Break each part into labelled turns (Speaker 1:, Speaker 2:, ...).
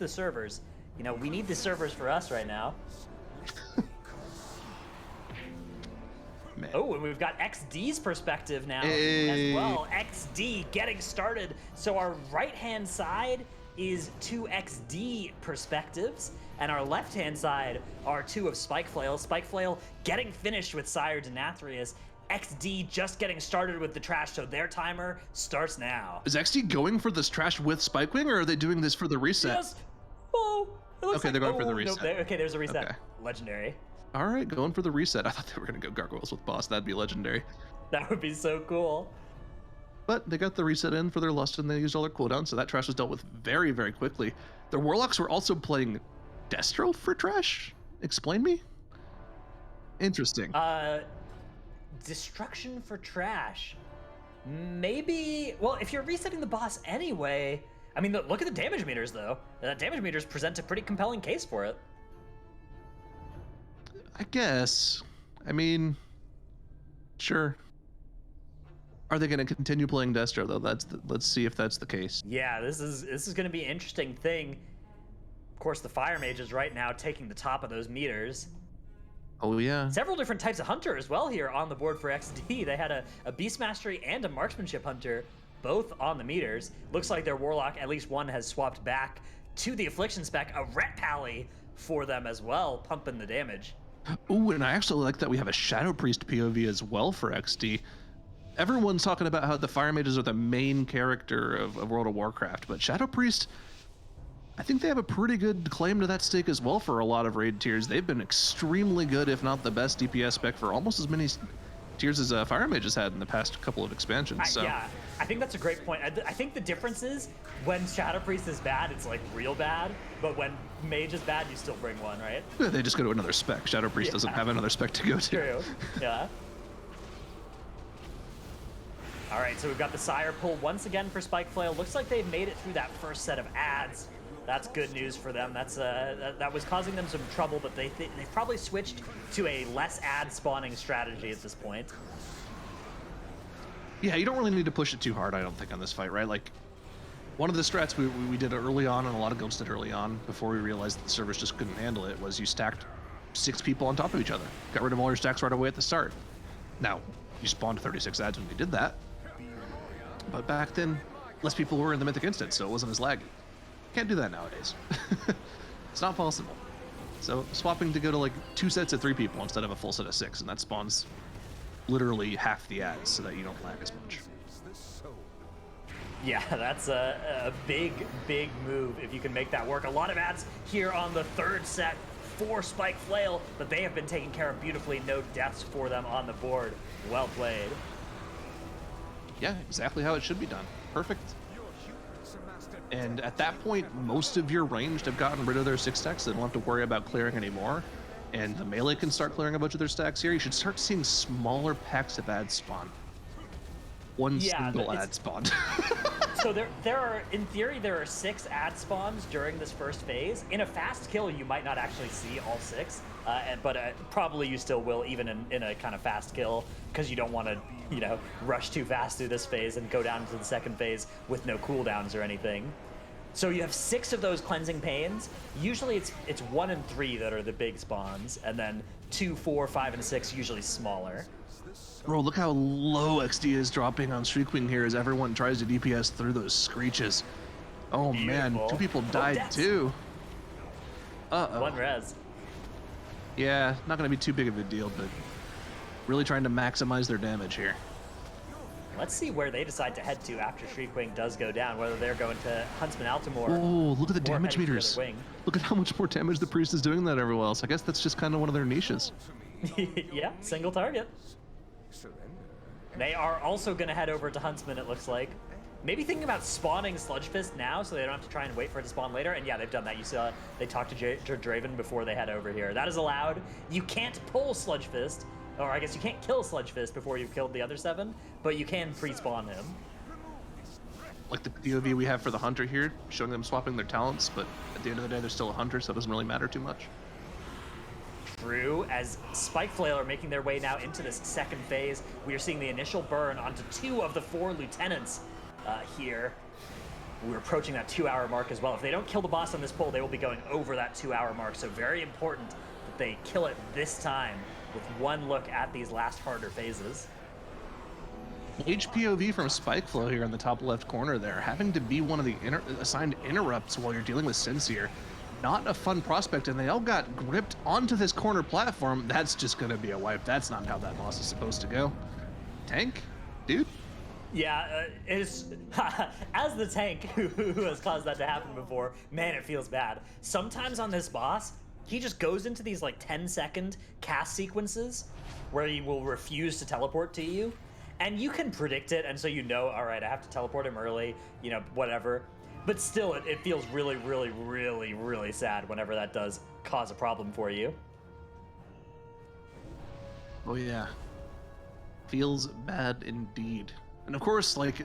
Speaker 1: the servers. You know, we need the servers for us right now.
Speaker 2: Man.
Speaker 1: Oh, and we've got XD's perspective now as well. XD getting started. So our right-hand side is 2 XD perspectives, and our left-hand side are 2 of Spikeflail. Spikeflail getting finished with Sire Denathrius. XD just getting started with the trash, so their timer starts now.
Speaker 2: Is XD going for this trash with Spikewing, or are they doing this for the reset?
Speaker 1: Yes. Oh, it looks
Speaker 2: okay,
Speaker 1: like,
Speaker 2: they're going for the reset.
Speaker 1: No, okay, there's a reset.
Speaker 2: Okay.
Speaker 1: Legendary.
Speaker 2: All right, going for the reset. I thought they were going to go Gargoyles with Boss. That'd be legendary.
Speaker 1: That would be so cool.
Speaker 2: But they got the reset in for their Lust, and they used all their cooldowns, so that trash was dealt with very, very quickly. Their Warlocks were also playing Destro for trash? Explain me? Interesting.
Speaker 1: Destruction for trash. Maybe, well, if you're resetting the boss anyway, I mean, look at the damage meters, though. The damage meters present a pretty compelling case for it.
Speaker 2: I guess. I mean, sure. Are they going to continue playing Destro though? Let's see if that's the case.
Speaker 1: Yeah, this is going to be an interesting thing. Of course, the Fire Mage is right now taking the top of those meters.
Speaker 2: Oh yeah.
Speaker 1: Several different types of hunter as well here on the board for XD. They had a Beast Mastery and a Marksmanship hunter, both on the meters. Looks like their Warlock, at least one, has swapped back to the Affliction spec. A Ret Pally for them as well, pumping the damage.
Speaker 2: Ooh, and I actually like that we have a Shadow Priest POV as well for XD. Everyone's talking about how the Fire Mages are the main character of World of Warcraft, but Shadow Priest, I think they have a pretty good claim to that stake as well for a lot of raid tiers. They've been extremely good, if not the best DPS spec for almost as many tiers as Fire Mages had in the past couple of expansions.
Speaker 1: Yeah, I think that's a great point. I think the difference is when Shadow Priest is bad, it's like real bad, but when Mage is bad, you still bring one, right?
Speaker 2: They just go to another spec. Shadow Priest doesn't have another spec to go to.
Speaker 1: True, yeah. All right, so we've got the Sire pull once again for Spikeflail. Looks like they've made it through that first set of ads. That's good news for them. That's that was causing them some trouble, but they've probably switched to a less ad spawning strategy at this point.
Speaker 2: Yeah, you don't really need to push it too hard, I don't think, on this fight, right? Like, one of the strats we did early on, and a lot of guilds did early on, before we realized that the servers just couldn't handle it, was you stacked 6 people on top of each other. Got rid of all your stacks right away at the start. Now, you spawned 36 ads when you did that, but back then, less people were in the Mythic Instant, so it wasn't as laggy. Can't do that nowadays. It's not possible. So swapping to go to like 2 sets of 3 people instead of a full set of 6, and that spawns literally half the ads so that you don't lag as much.
Speaker 1: Yeah, that's a big, big move if you can make that work. A lot of ads here on the 3rd set for Spikeflail, but they have been taken care of beautifully. No deaths for them on the board. Well played.
Speaker 2: Yeah, exactly how it should be done. Perfect. And at that point, most of your ranged have gotten rid of their 6 stacks. They don't have to worry about clearing anymore. And the melee can start clearing a bunch of their stacks here. You should start seeing smaller packs of ads spawn. One single ad spawn.
Speaker 1: So there are, in theory, there are 6 ad spawns during this first phase. In a fast kill, you might not actually see all 6, but probably you still will, even in a kind of fast kill, because you don't want to, you know, rush too fast through this phase and go down to the second phase with no cooldowns or anything. So you have 6 of those cleansing panes. Usually it's 1 and 3 that are the big spawns, and then 2, 4, 5, and 6 usually smaller.
Speaker 2: Bro, look how low XD is dropping on Shriekwing here as everyone tries to DPS through those screeches. Oh man, 2 people died too. Uh-oh.
Speaker 1: 1 res.
Speaker 2: Yeah, not gonna be too big of a deal, but really trying to maximize their damage here.
Speaker 1: Let's see where they decide to head to after Shriekwing does go down, whether they're going to Huntsman Altimore.
Speaker 2: Oh, look at the damage meters.
Speaker 1: The
Speaker 2: look at how much more damage the priest is doing than everyone else. I guess that's just kind of one of their niches.
Speaker 1: Yeah, single target. They are also going to head over to Huntsman, it looks like. Maybe thinking about spawning Sludgefist now so they don't have to try and wait for it to spawn later. And yeah, they've done that. You saw they talked to Draven before they head over here. That is allowed. You can't pull Sludgefist, or I guess you can't kill Sludgefist before you've killed the other 7, but you can pre-spawn him.
Speaker 2: Like the POV we have for the Hunter here, showing them swapping their talents, but at the end of the day, they're still a Hunter, so it doesn't really matter too much.
Speaker 1: True, as Spikeflail are making their way now into this second phase, we are seeing the initial burn onto 2 of the 4 lieutenants here. we're approaching that 2-hour mark as well. If they don't kill the boss on this pull, they will be going over that 2-hour mark. So very important that they kill it this time with one look at these last harder phases.
Speaker 2: HPOV from Spikeflow here in the top left corner there, having to be one of the assigned interrupts while you're dealing with Sincere. Not a fun prospect, and they all got gripped onto this corner platform. That's just going to be a wipe. That's not how that boss is supposed to go. Tank? Dude?
Speaker 1: Yeah, as the tank who has caused that to happen before, man, it feels bad. Sometimes on this boss, he just goes into these like 10-second cast sequences where he will refuse to teleport to you. And you can predict it, and so you know, all right, I have to teleport him early, you know, whatever. But still, it feels really, really, really, really sad whenever that does cause a problem for you.
Speaker 2: Oh yeah. Feels bad indeed. And of course, like,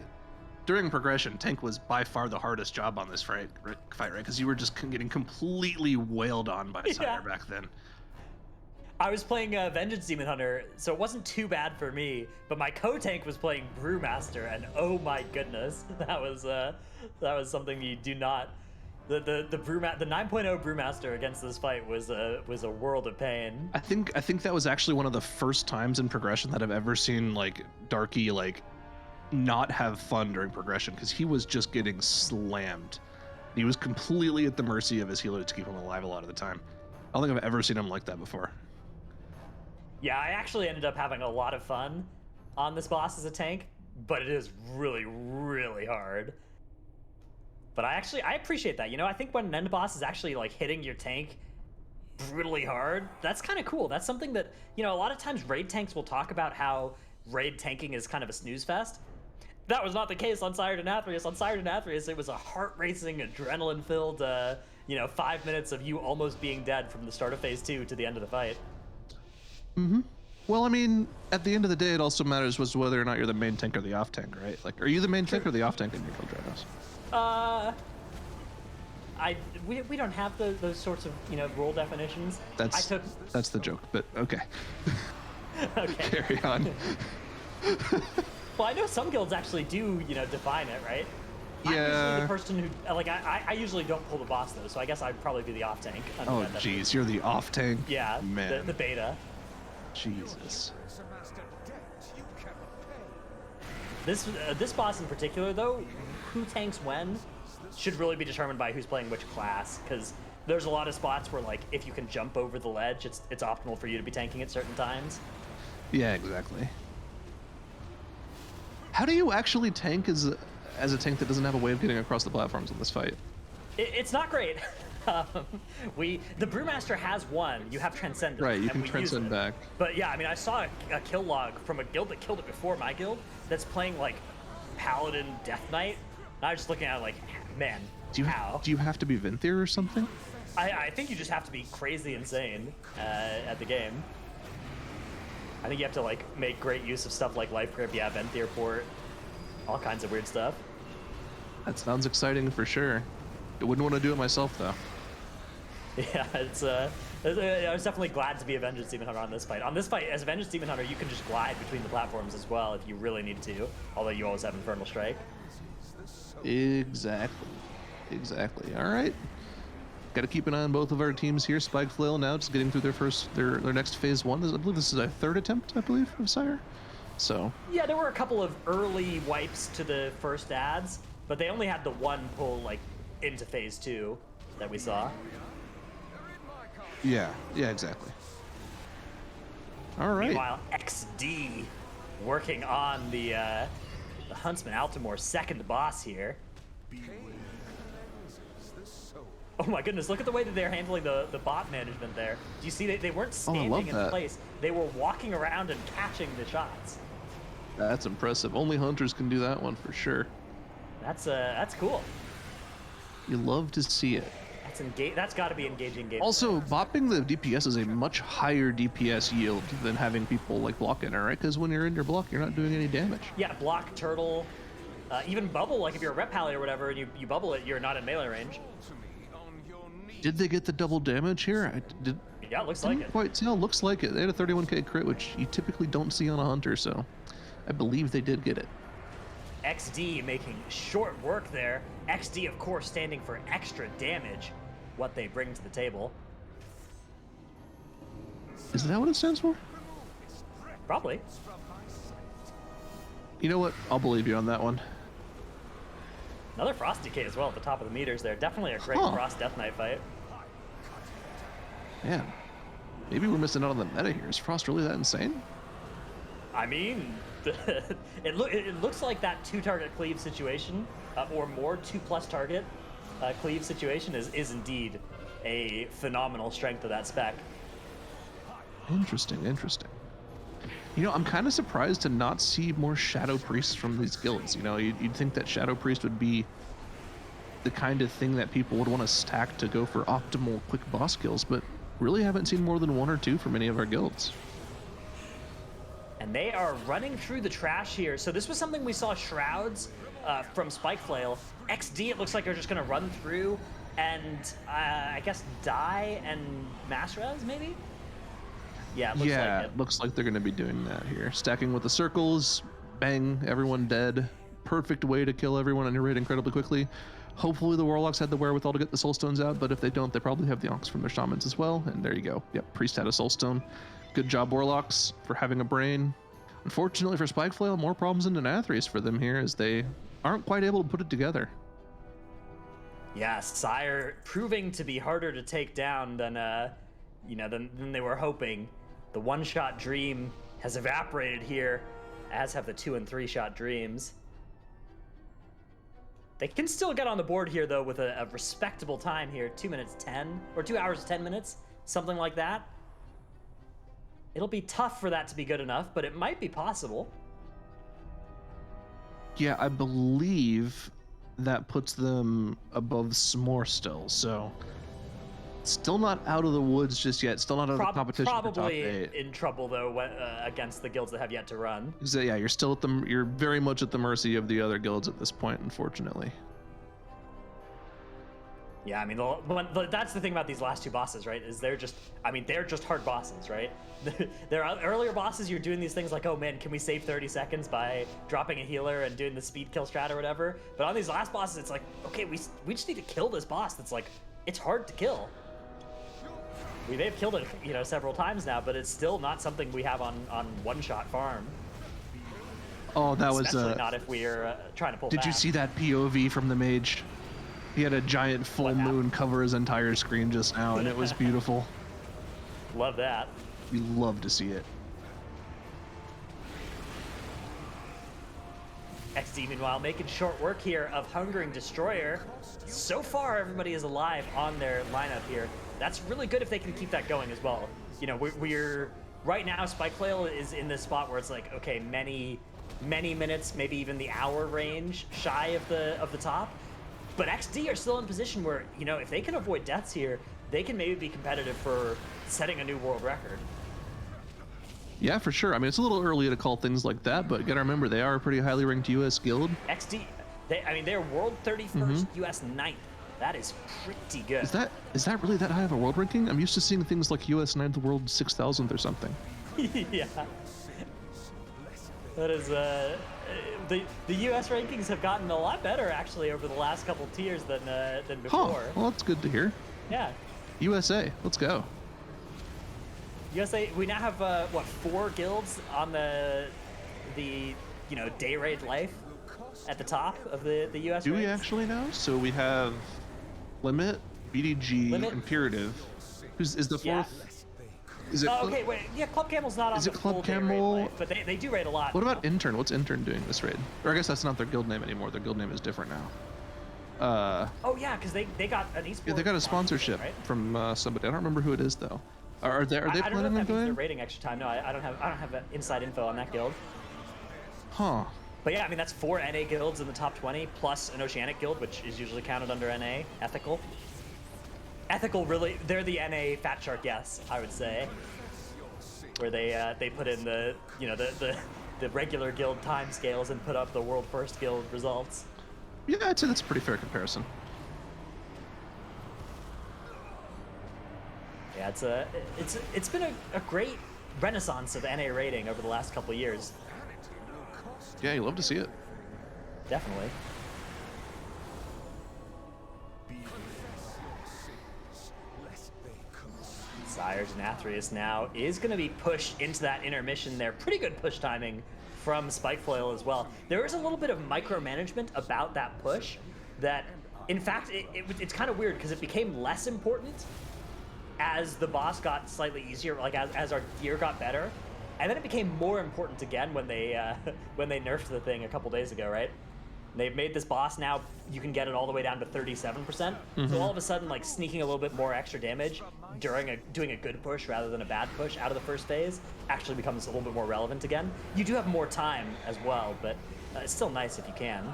Speaker 2: during progression, tank was by far the hardest job on this fight, right? Because you were just getting completely wailed on by Sire back then.
Speaker 1: I was playing Vengeance Demon Hunter, so it wasn't too bad for me, but my co-tank was playing Brewmaster, and oh my goodness, that was something you do not... The 9.0 Brewmaster against this fight was a world of pain.
Speaker 2: I think that was actually one of the first times in progression that I've ever seen like Darky like not have fun during progression, because he was just getting slammed. He was completely at the mercy of his healer to keep him alive a lot of the time. I don't think I've ever seen him like that before.
Speaker 1: Yeah, I actually ended up having a lot of fun on this boss as a tank, but it is really, really hard. But I appreciate that. You know, I think when an end boss is actually like hitting your tank brutally hard, that's kind of cool. That's something that, you know, a lot of times raid tanks will talk about how raid tanking is kind of a snooze fest. That was not the case on Sire Denathrius. On Sire Denathrius, it was a heart-racing, adrenaline-filled, 5 minutes of you almost being dead from the start of phase 2 to the end of the fight.
Speaker 2: Mm-hmm. Well, I mean, at the end of the day, it also matters was whether or not you're the main tank or the off tank, right? Like, are you the main tank or the off tank in your guild Drados?
Speaker 1: We don't have those sorts of, you know, role definitions.
Speaker 2: That's the joke, but okay.
Speaker 1: Okay.
Speaker 2: Carry on.
Speaker 1: Well, I know some guilds actually do, you know, define it, right?
Speaker 2: Yeah.
Speaker 1: I'm usually the person who, like, I usually don't pull the boss though, so I guess I'd probably be the off tank.
Speaker 2: Oh, jeez, you're the off tank.
Speaker 1: Yeah,
Speaker 2: man.
Speaker 1: The beta.
Speaker 2: Jesus.
Speaker 1: This boss in particular, though, who tanks when should really be determined by who's playing which class, because there's a lot of spots where, like, if you can jump over the ledge, it's optimal for you to be tanking at certain times.
Speaker 2: Yeah, exactly. How do you actually tank as a tank that doesn't have a way of getting across the platforms in this fight?
Speaker 1: It's not great. The Brewmaster has one. You have Transcendent.
Speaker 2: Right, you can transcend back.
Speaker 1: But yeah, I mean, I saw a kill log from a guild that killed it before my guild that's playing like Paladin Death Knight. And I was just looking at it like, man, how?
Speaker 2: Do you have to be Venthyr or something?
Speaker 1: I think you just have to be crazy insane at the game. I think you have to like make great use of stuff like Life Grip, yeah, Venthyr port, all kinds of weird stuff.
Speaker 2: That sounds exciting for sure. I wouldn't want to do it myself though.
Speaker 1: Yeah, I was definitely glad to be a Vengeance Demon Hunter on this fight. On this fight, as a Vengeance Demon Hunter, you can just glide between the platforms as well if you really need to, although you always have Infernal Strike.
Speaker 2: Exactly. All right. Got to keep an eye on both of our teams here. Spikeflail now just getting through their next phase 1. I believe this is a third attempt, I believe, of Sire. So. Yeah,
Speaker 1: there were a couple of early wipes to the first ads, but they only had the one pull like into phase 2 that we saw.
Speaker 2: Yeah, exactly. All right.
Speaker 1: Meanwhile, XD working on the Huntsman Altamore's second boss here. Oh my goodness, look at the way that they're handling the bot management there. Do you see they weren't standing in place. They were walking around and catching the shots.
Speaker 2: That's impressive. Only hunters can do that one for sure.
Speaker 1: That's cool.
Speaker 2: You love to see it.
Speaker 1: That's got to be engaging game.
Speaker 2: Also, bopping the DPS is a much higher DPS yield than having people like block in it, right? Because when you're in your block, you're not doing any damage.
Speaker 1: Yeah, block, turtle, even bubble. Like if you're a rep pally or whatever, and you bubble it, you're not in melee range.
Speaker 2: Did they get the double damage here?
Speaker 1: Yeah, it looks like it.
Speaker 2: Quite tell. Looks like it. They had a 31k crit, which you typically don't see on a hunter, so I believe they did get it.
Speaker 1: XD making short work there. XD, of course, standing for extra damage, what they bring to the table.
Speaker 2: Is that what it stands for?
Speaker 1: Probably.
Speaker 2: You know what? I'll believe you on that one.
Speaker 1: Another Frost Decay as well at the top of the meters there. Definitely a great Frost Death Knight fight.
Speaker 2: Man, maybe we're missing out on the meta here. Is Frost really that insane?
Speaker 1: I mean, it looks like that 2-target cleave situation, or more 2+ target cleave situation is indeed a phenomenal strength of that spec.
Speaker 2: Interesting, interesting. You know, I'm kind of surprised to not see more Shadow Priests from these guilds. You know, you'd think that Shadow Priest would be the kind of thing that people would want to stack to go for optimal quick boss kills, but really haven't seen more than 1 or 2 from any of our guilds.
Speaker 1: And they are running through the trash here. So this was something we saw Shrouds from Spikeflail. XD, it looks like they're just going to run through and I guess die and mass res, maybe? Yeah, it looks like it.
Speaker 2: Looks like they're going to be doing that here. Stacking with the circles, bang, everyone dead. Perfect way to kill everyone on your raid incredibly quickly. Hopefully the Warlocks had the wherewithal to get the Soulstones out, but if they don't, they probably have the Onks from their Shamans as well, and there you go. Yep, Priest had a Soulstone. Good job, Warlocks, for having a brain. Unfortunately for Spikeflail, more problems in Denathrius for them here, as they aren't quite able to put it together.
Speaker 1: Yeah, Sire proving to be harder to take down than than they were hoping. The 1-shot dream has evaporated here, as have the 2- and 3-shot dreams. They can still get on the board here, though, with a respectable time here. 2 minutes 10, or 2 hours 10 minutes, something like that. It'll be tough for that to be good enough, but it might be possible.
Speaker 2: Yeah, I believe that puts them above S'more still, so still not out of the woods just yet. Still not out of the competition.
Speaker 1: Probably in trouble though against the guilds that have yet to run.
Speaker 2: So yeah, you're still at the you're very much at the mercy of the other guilds at this point, unfortunately.
Speaker 1: Yeah, I mean, that's the thing about these last 2 bosses, right? Is they're just hard bosses, right? There are earlier bosses, you're doing these things like, oh man, can we save 30 seconds by dropping a healer and doing the speed kill strat or whatever? But on these last bosses, it's like, okay, we just need to kill this boss that's like, it's hard to kill. They've killed it, several times now, but it's still not something we have on 1-shot farm.
Speaker 2: Oh, that was
Speaker 1: especially not if we're trying to pull
Speaker 2: Did
Speaker 1: back.
Speaker 2: you see that POV from the mage? He had a giant full moon cover his entire screen just now, and it was beautiful.
Speaker 1: Love that.
Speaker 2: You love to see it.
Speaker 1: XD, meanwhile, making short work here of Hungering Destroyer. So far, everybody is alive on their lineup here. That's really good if they can keep that going as well. We're right now, Spikeflail is in this spot where it's like, okay, many minutes, maybe even the hour range shy of the top. But XD are still in a position where, if they can avoid deaths here, they can maybe be competitive for setting a new world record.
Speaker 2: Yeah, for sure. I mean, it's a little early to call things like that, but gotta remember, they are a pretty highly ranked US guild.
Speaker 1: XD, they're world 31st, US 9th. That is pretty good.
Speaker 2: Is that really that high of a world ranking? I'm used to seeing things like US 9th, world 6,000th or something.
Speaker 1: Yeah. That is, the US rankings have gotten a lot better, actually, over the last couple tiers than before.
Speaker 2: Huh. Well, that's good to hear.
Speaker 1: Yeah.
Speaker 2: USA, let's go.
Speaker 1: USA, we now have, 4 guilds on the day raid life at the top of the US
Speaker 2: Do
Speaker 1: ranks?
Speaker 2: we actually now? So we have Limit, BDG, Imperative. Is the 4th?
Speaker 1: Yeah.
Speaker 2: Is it?
Speaker 1: Okay, wait. Yeah, Club Camel's not on the full day raid life, but they do raid a lot.
Speaker 2: What about Intern? What's Intern doing this raid? Or I guess that's not their guild name anymore. Their guild name is different now.
Speaker 1: Oh yeah, because they got an esports.
Speaker 2: Yeah, they got a sponsorship
Speaker 1: right?
Speaker 2: from somebody. I don't remember who it is though. Are they
Speaker 1: I don't know
Speaker 2: planning
Speaker 1: if
Speaker 2: on
Speaker 1: that means
Speaker 2: going?
Speaker 1: they're raiding extra time. No, I don't have inside info on that guild.
Speaker 2: Huh.
Speaker 1: But yeah, I mean that's 4 NA guilds in the top 20 plus an Oceanic guild, which is usually counted under NA. Ethical. Ethical, really, they're the NA Fat Shark, yes, I would say. Where they put in the regular guild time scales and put up the world first guild results.
Speaker 2: Yeah, I'd say that's a pretty fair comparison.
Speaker 1: Yeah, it's been a great renaissance of NA rating over the last couple of years.
Speaker 2: Yeah, you love to see it.
Speaker 1: definitely. Sire Denathrius now is going to be pushed into that intermission there. Pretty good push timing from Spikeflail as well. There is a little bit of micromanagement about that push that, in fact, it's kind of weird because it became less important as the boss got slightly easier, like as our gear got better. And then it became more important again when they nerfed the thing a couple days ago, right? They've made this boss now, you can get it all the way down to 37%. So all of a sudden, like sneaking a little bit more extra damage during doing a good push rather than a bad push out of the first phase actually becomes a little bit more relevant again. You do have more time as well, but it's still nice if you can.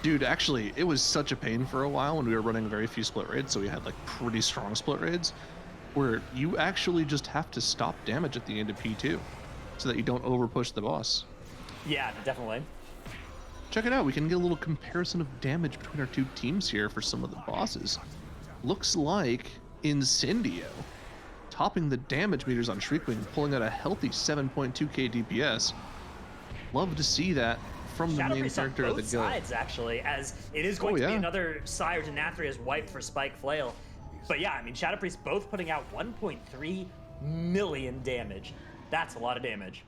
Speaker 2: Dude, actually, it was such a pain for a while when we were running very few split raids, so we had like pretty strong split raids, where you actually just have to stop damage at the end of P2 so that you don't over push the boss.
Speaker 1: Yeah, definitely.
Speaker 2: Check it out, we can get a little comparison of damage between our two teams here for some of the bosses. Looks like Incendio topping the damage meters on Shriekwing, pulling out a healthy 7.2k DPS. Love to see that from the main character of the guild.
Speaker 1: Sides, actually, as it is going to be another Sire Denathrius wipe for Spikeflail. But yeah, I mean, Shadow Priest both putting out 1.3 million damage. That's a lot of damage.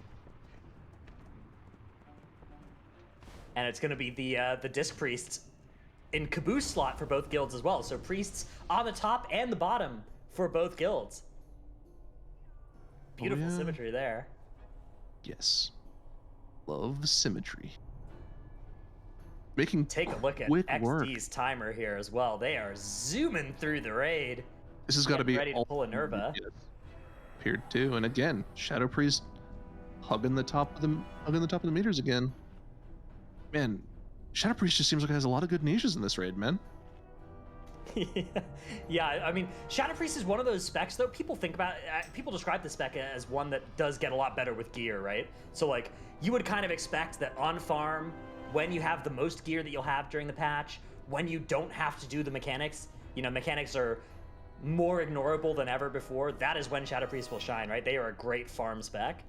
Speaker 1: And it's going to be the Disc Priests in Caboose slot for both guilds as well. So Priests on the top and the bottom for both guilds. Beautiful symmetry there.
Speaker 2: Yes. Love symmetry.
Speaker 1: Take a look at XD's timer here as well. They are zooming through the raid.
Speaker 2: This has got to be
Speaker 1: ready to pull Inerva.
Speaker 2: Appeared too, and again, Shadow Priest hugging the top of the meters again. Man, Shadow Priest just seems like it has a lot of good niches in this raid, man.
Speaker 1: Yeah, I mean, Shadow Priest is one of those specs, though. People describe the spec as one that does get a lot better with gear, right? So, like, you would kind of expect that on farm, when you have the most gear that you'll have during the patch, when you don't have to do the mechanics, you know, mechanics are more ignorable than ever before, that is when Shadow Priest will shine, right? They are a great farm spec.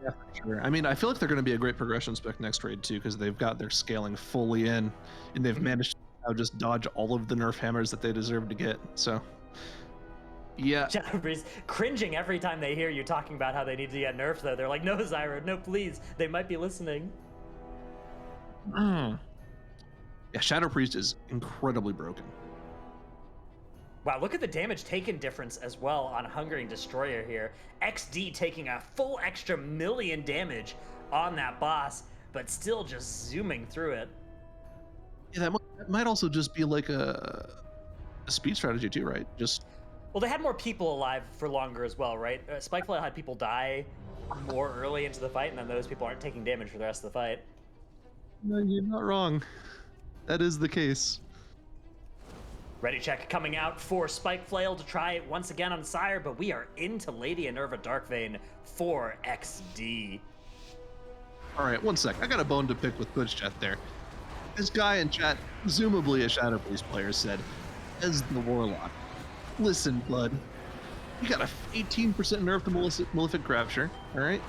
Speaker 2: Yeah, for sure. I mean, I feel like they're going to be a great progression spec next raid too, because they've got their scaling fully in, and they've managed to now just dodge all of the nerf hammers that they deserve to get. So, yeah.
Speaker 1: Shadow Priest cringing every time they hear you talking about how they need to get nerfed, though. They're like, no, Zyro, no, please. They might be listening.
Speaker 2: Yeah, Shadow Priest is incredibly broken.
Speaker 1: Wow, look at the damage taken difference as well on Hungering Destroyer here. XD taking a full extra million damage on that boss, but still just zooming through it.
Speaker 2: Yeah, that might also just be like a speed strategy too, right?
Speaker 1: Well, they had more people alive for longer as well, right? Spikeflail had people die more early into the fight, and then those people aren't taking damage for the rest of the fight.
Speaker 2: No, you're not wrong. That is the case.
Speaker 1: Ready check coming out for Spikeflail to try it once again on Sire, but we are into Lady Inerva Darkvein for XD.
Speaker 2: All right, one sec. I got a bone to pick with Twitch chat there. This guy in chat, presumably a Shadow Priest player, said, as the Warlock, listen, bud, you got a 18% nerf to Malefic Rapture, all right?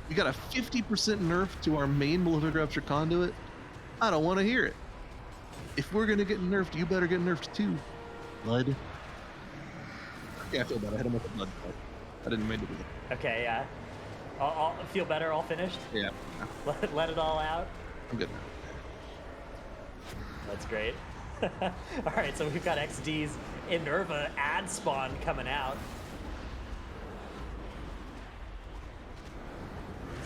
Speaker 2: You got a 50% nerf to our main Malefic Rapture conduit. I don't want to hear it. If we're gonna get nerfed, you better get nerfed too, blood. Yeah, I feel bad. I hit him with a blood. I didn't mean to do that.
Speaker 1: Okay, yeah. I'll feel better. All finished.
Speaker 2: Yeah.
Speaker 1: Let it all out.
Speaker 2: I'm good now.
Speaker 1: That's great. All right, so we've got XD's Inerva ad spawn coming out.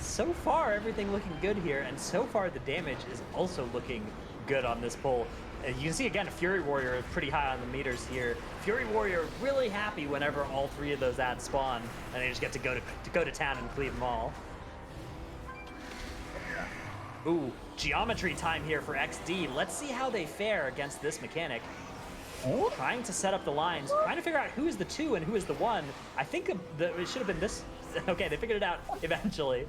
Speaker 1: So far, everything looking good here, and so far the damage is also looking good on this pull. You can see again, Fury Warrior is pretty high on the meters here. Fury Warrior really happy whenever all three of those ads spawn, and they just get to go to town and cleave them all. Ooh, geometry time here for XD. Let's see how they fare against this mechanic. Trying to set up the lines, trying to figure out who is the 2 and who is the 1. I think it should have been this. Okay, they figured it out eventually.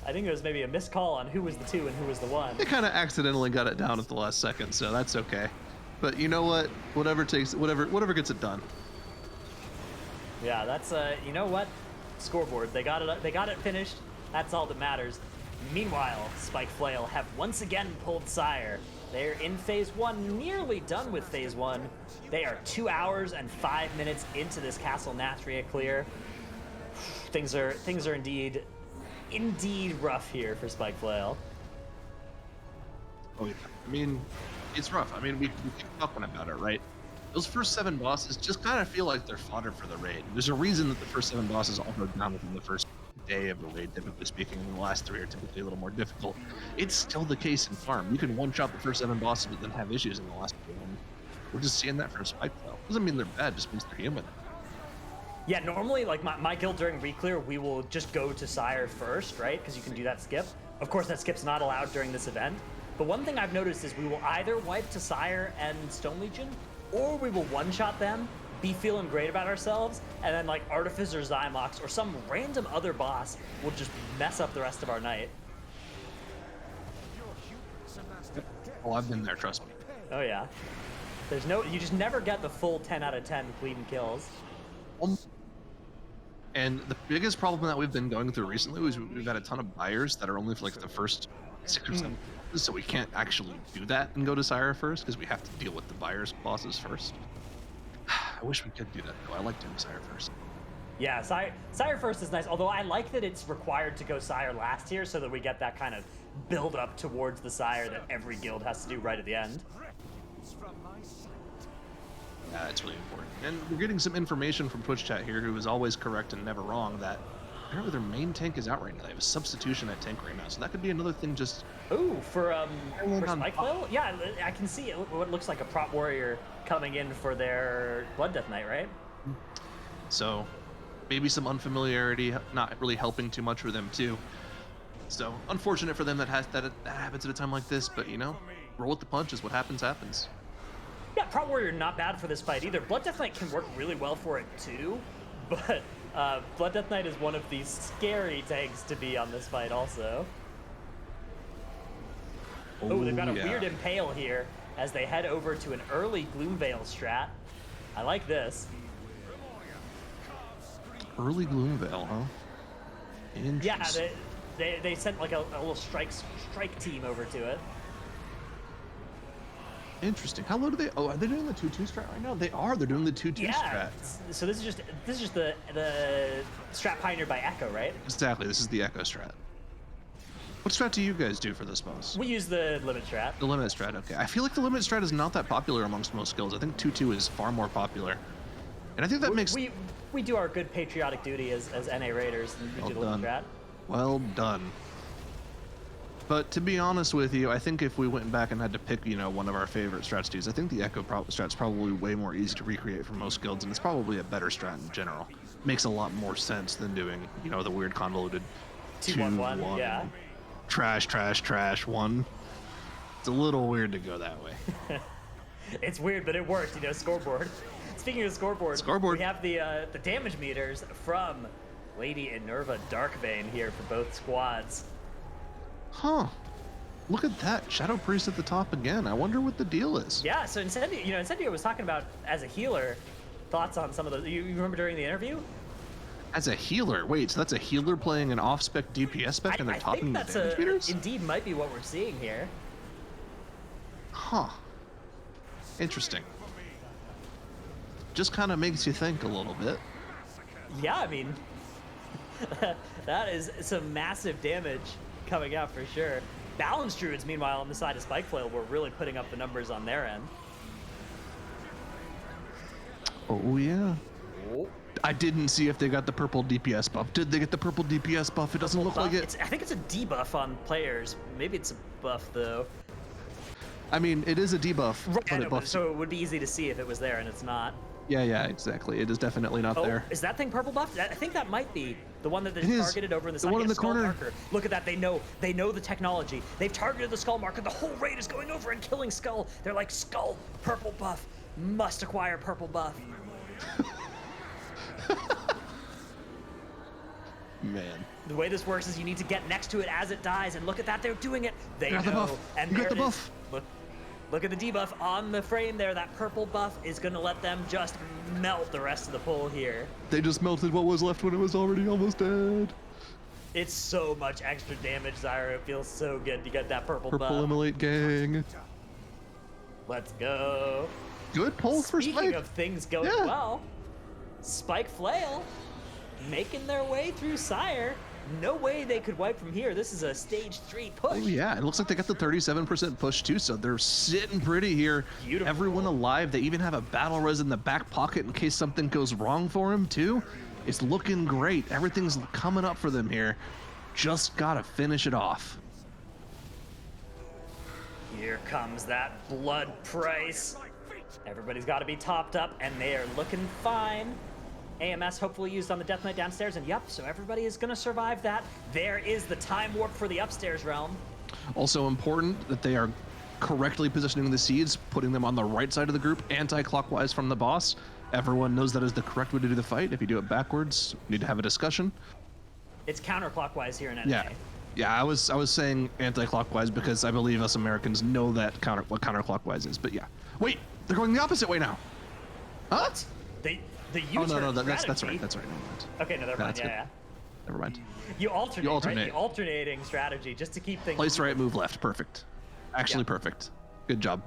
Speaker 1: I think it was maybe a missed call on who was the 2 and who was the 1.
Speaker 2: They kind of accidentally got it down at the last second, so that's okay. But you know what? Whatever gets it done.
Speaker 1: Yeah, that's you know what? Scoreboard. They got it finished. That's all that matters. Meanwhile, Spike Flail have once again pulled Sire. They're in phase 1, nearly done with phase 1. They are 2 hours and 5 minutes into this Castle Nathria clear. Things are indeed rough here for Spike Flail.
Speaker 2: Oh, yeah. I mean, it's rough. I mean, we keep talking about it, right? Those first 7 bosses just kind of feel like they're fodder for the raid. There's a reason that the first 7 bosses all go down within the first day of the raid, typically speaking, and the last 3 are typically a little more difficult. It's still the case in Farm. You can one-shot the first 7 bosses, but then have issues in the last 2. And we're just seeing that from Spike Flail. Doesn't mean they're bad, just means they're human.
Speaker 1: Yeah, normally, like, my guild during Reclear, we will just go to Sire first, right? Because you can do that skip. Of course, that skip's not allowed during this event. But one thing I've noticed is we will either wipe to Sire and Stone Legion, or we will one-shot them, be feeling great about ourselves, and then, like, Artificer Xy'mox or some random other boss will just mess up the rest of our night.
Speaker 2: Oh, I've been there, trust me.
Speaker 1: Oh, yeah. You just never get the full 10 out of 10 clean kills.
Speaker 2: And the biggest problem that we've been going through recently is we've got a ton of buyers that are only for, like, the first 6 or 7 bosses, so we can't actually do that and go to Sire first, because we have to deal with the buyers' bosses first. I wish we could do that, though. I like doing Sire first.
Speaker 1: Yeah, Sire first is nice, although I like that it's required to go Sire last here so that we get that kind of build up towards the Sire that every guild has to do right at the end.
Speaker 2: Yeah, it's really important. And we're getting some information from Twitch chat here, who is always correct and never wrong, that apparently their main tank is out right now. They have a substitution at tank right now, so that could be another thing just...
Speaker 1: Ooh, for Spike Flail? Yeah, I can see what looks like a prop warrior coming in for their Blood Death Knight, right?
Speaker 2: So, maybe some unfamiliarity, not really helping too much for them, too. So, unfortunate for them that happens at a time like this, but, you know, roll with the punches. What happens, happens.
Speaker 1: Yeah, Prop Warrior not bad for this fight either. Blood Death Knight can work really well for it too, but Blood Death Knight is one of these scary tanks to be on this fight also. Oh, they've got a weird impale here as they head over to an early Gloomveil strat. I like this.
Speaker 2: Early Gloomveil, huh? Interesting.
Speaker 1: Yeah, they sent like a little strike team over to it.
Speaker 2: Interesting. How low do they? Oh, are they doing the 2-2 strat right now? They are. They're doing the 2-2 strat.
Speaker 1: So this is just the strat pioneered by Echo, right?
Speaker 2: Exactly. This is the Echo strat. What strat do you guys do for this boss?
Speaker 1: We use the limit strat.
Speaker 2: The limit strat. Okay. I feel like the limit strat is not that popular amongst most guilds. I think 2-2 is far more popular, and I think that makes
Speaker 1: we do our good patriotic duty as NA raiders, and we do the limit strat.
Speaker 2: Well done. But to be honest with you, I think if we went back and had to pick, you know, one of our favorite strategies, I think the Echo strat's probably way more easy to recreate for most guilds, and it's probably a better strat in general. Makes a lot more sense than doing, you know, the weird convoluted
Speaker 1: 2-1-1, yeah.
Speaker 2: Trash, 1. It's a little weird to go that way.
Speaker 1: It's weird, but it worked, you know, scoreboard. Speaking of scoreboard, we have the damage meters from Lady Inerva Darkvein here for both squads.
Speaker 2: Huh. Look at that. Shadow Priest at the top again. I wonder what the deal is.
Speaker 1: Yeah, so Incendio was talking about, as a healer, thoughts on some of those. You remember during the interview?
Speaker 2: As a healer? Wait, so that's a healer playing an off-spec DPS spec and they're topping the damage meters?
Speaker 1: Indeed might be what we're seeing here.
Speaker 2: Huh. Interesting. Just kind of makes you think a little bit.
Speaker 1: Yeah, I mean, that is some massive damage coming out for sure. Balance Druids, meanwhile, on the side of Spike Flail, were really putting up the numbers on their end.
Speaker 2: Oh, yeah. Oh. I didn't see if they got the purple DPS buff. Did they get the purple DPS buff? It doesn't look like it.
Speaker 1: I think it's a debuff on players. Maybe it's a buff, though.
Speaker 2: I mean, it is a debuff, but it buffs.
Speaker 1: So it would be easy to see if it was there, and it's not.
Speaker 2: Yeah, exactly. It is definitely not there.
Speaker 1: Is that thing purple buffed? I think that might be the one that they targeted over in the side.
Speaker 2: The one in the corner.
Speaker 1: Marker. Look at that. They know the technology. They've targeted the skull marker. The whole raid is going over and killing skull. They're like, skull, purple buff. Must acquire purple buff.
Speaker 2: Man.
Speaker 1: The way this works is you need to get next to it as it dies, and look at that. They're doing it. They know.
Speaker 2: The buff.
Speaker 1: And
Speaker 2: you got the buff.
Speaker 1: Look at the debuff on the frame there. That purple buff is going to let them just melt the rest of the pull here.
Speaker 2: They just melted what was left when it was already almost dead.
Speaker 1: It's so much extra damage, Zyra. It feels so good to get that purple
Speaker 2: Purple
Speaker 1: buff.
Speaker 2: Immolate gang.
Speaker 1: Let's go.
Speaker 2: Good pull for
Speaker 1: Speaking
Speaker 2: Spike.
Speaker 1: of things going
Speaker 2: Yeah.
Speaker 1: well, Spike Flail making their way through Sire. No way they could wipe from here. This is a stage 3 push.
Speaker 2: Oh yeah, it looks like they got the 37% push too, so they're sitting pretty here.
Speaker 1: Beautiful.
Speaker 2: Everyone alive. They even have a battle res in the back pocket in case something goes wrong for him too. It's looking great. Everything's coming up for them here. Just gotta finish it off.
Speaker 1: Here comes that blood price. Everybody's got to be topped up, and they are looking fine. AMS hopefully used on the Death Knight downstairs, and yep, so everybody is going to survive that. There is the time warp for the upstairs realm.
Speaker 2: Also important that they are correctly positioning the seeds, putting them on the right side of the group, anti-clockwise from the boss. Everyone knows that is the correct way to do the fight. If you do it backwards, you need to have a discussion.
Speaker 1: It's counterclockwise here in NA.
Speaker 2: Yeah. Yeah, I was saying anti-clockwise because I believe us Americans know that what counterclockwise is. But yeah. Wait, they're going the opposite way now. Huh?
Speaker 1: The
Speaker 2: Oh
Speaker 1: U-turn
Speaker 2: no, that's right.
Speaker 1: strategy-
Speaker 2: That's right. Never mind.
Speaker 1: Okay, no, never mind.
Speaker 2: That's
Speaker 1: Yeah,
Speaker 2: good.
Speaker 1: yeah.
Speaker 2: Never mind.
Speaker 1: You alternate,
Speaker 2: You alternate.
Speaker 1: right? The alternating strategy just to keep things.
Speaker 2: Place right, move left. Perfect. Actually,
Speaker 1: Yeah.
Speaker 2: perfect. Good job.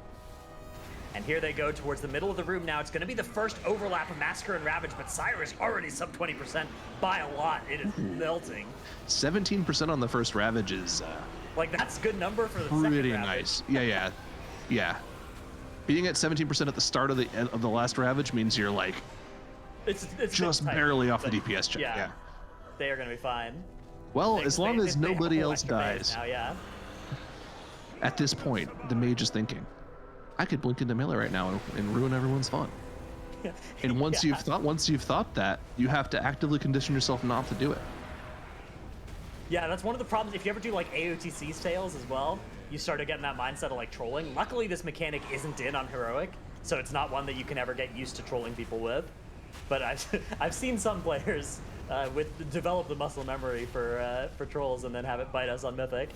Speaker 1: And here they go towards the middle of the room now. It's going to be the first overlap of Massacre and Ravage, but Sire is already sub 20% by a lot. It is melting.
Speaker 2: 17% on the first Ravage is
Speaker 1: Like, that's a good number for the second
Speaker 2: pretty
Speaker 1: Ravage.
Speaker 2: nice. Yeah. Being at 17% at the start of the last Ravage means you're like
Speaker 1: It's
Speaker 2: just
Speaker 1: tight,
Speaker 2: barely off the
Speaker 1: but
Speaker 2: DPS check. Yeah.
Speaker 1: They are going to be fine.
Speaker 2: Well,
Speaker 1: They-
Speaker 2: as long
Speaker 1: they-
Speaker 2: as
Speaker 1: they have a
Speaker 2: nobody
Speaker 1: whole
Speaker 2: else
Speaker 1: extra base
Speaker 2: dies.
Speaker 1: Now, yeah.
Speaker 2: At this point, the mage is thinking, I could blink into melee right now and ruin everyone's fun. And once
Speaker 1: Yeah.
Speaker 2: you've thought that, you have to actively condition yourself not to do it.
Speaker 1: Yeah, that's one of the problems. If you ever do like AOTC sales as well, you started getting that mindset of like trolling. Luckily, this mechanic isn't in on Heroic, so it's not one that you can ever get used to trolling people with. But I've seen some players develop the muscle memory for trolls and then have it bite us on Mythic.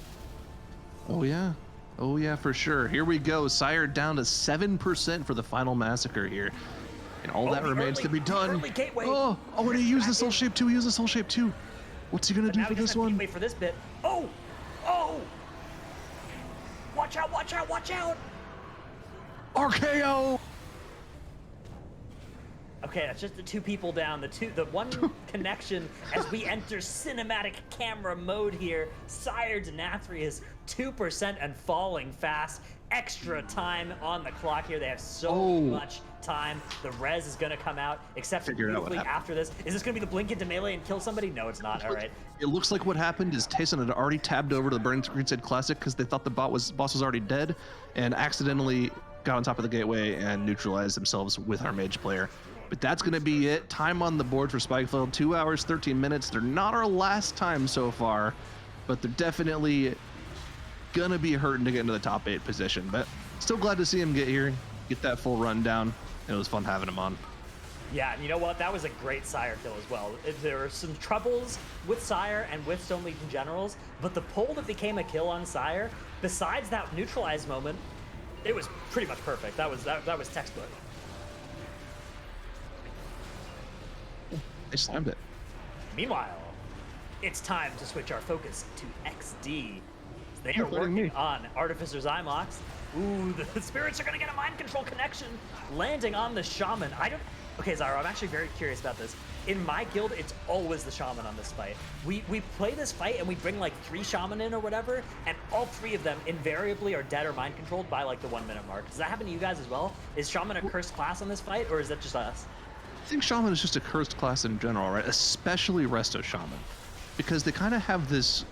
Speaker 2: Oh yeah, for sure. Here we go. Sire down to 7% for the final massacre here. And all that
Speaker 1: the
Speaker 2: remains to be done.
Speaker 1: early gateway.
Speaker 2: Oh, and he used the
Speaker 1: Back
Speaker 2: soul
Speaker 1: in.
Speaker 2: shape too. He used the soul shape too. What's he gonna
Speaker 1: But
Speaker 2: do
Speaker 1: now
Speaker 2: for
Speaker 1: he doesn't
Speaker 2: this
Speaker 1: have to
Speaker 2: one?
Speaker 1: wait for this bit. Oh! Watch out, watch out, watch out!
Speaker 2: RKO!
Speaker 1: Okay, that's just the two people down. The one connection as we enter cinematic camera mode here. Sire Denathrius, 2% and falling fast. Extra time on the clock here. They have so much time. The res is gonna come out, except
Speaker 2: Figured out what
Speaker 1: beautifully
Speaker 2: happened.
Speaker 1: after this. Is this gonna be the blink into melee and kill somebody? No, it's not. All right.
Speaker 2: It looks like what happened is Tayson had already tabbed over to the Burning Greenside Classic because they thought the boss was already dead, and accidentally got on top of the gateway and neutralized themselves with our mage player. But that's going to be it. Time on the board for Spikefield, 2 hours, 13 minutes. They're not our last time so far, but they're definitely going to be hurting to get into the top 8 position. But still glad to see him get here, get that full rundown. It was fun having him on.
Speaker 1: Yeah, and you know what? That was a great Sire kill as well. There were some troubles with Sire and with Stone Legion Generals, but the pull that became a kill on Sire, besides that neutralize moment, it was pretty much perfect. That was textbook.
Speaker 2: They slammed it.
Speaker 1: Meanwhile, it's time to switch our focus to XD. They are
Speaker 2: Including
Speaker 1: working
Speaker 2: me.
Speaker 1: on Artificer Xy'mox. Ooh, the spirits are gonna get a mind control connection, landing on the shaman. Okay, Zyro, I'm actually very curious about this. In my guild, it's always the shaman on this fight. We play this fight and we bring like 3 shaman in or whatever, and all 3 of them invariably are dead or mind controlled by like the 1 minute mark. Does that happen to you guys as well? Is shaman a cursed class on this fight, or is that just us?
Speaker 2: I think Shaman is just a cursed class in general, right? Especially Resto Shaman. Because they kind of have this...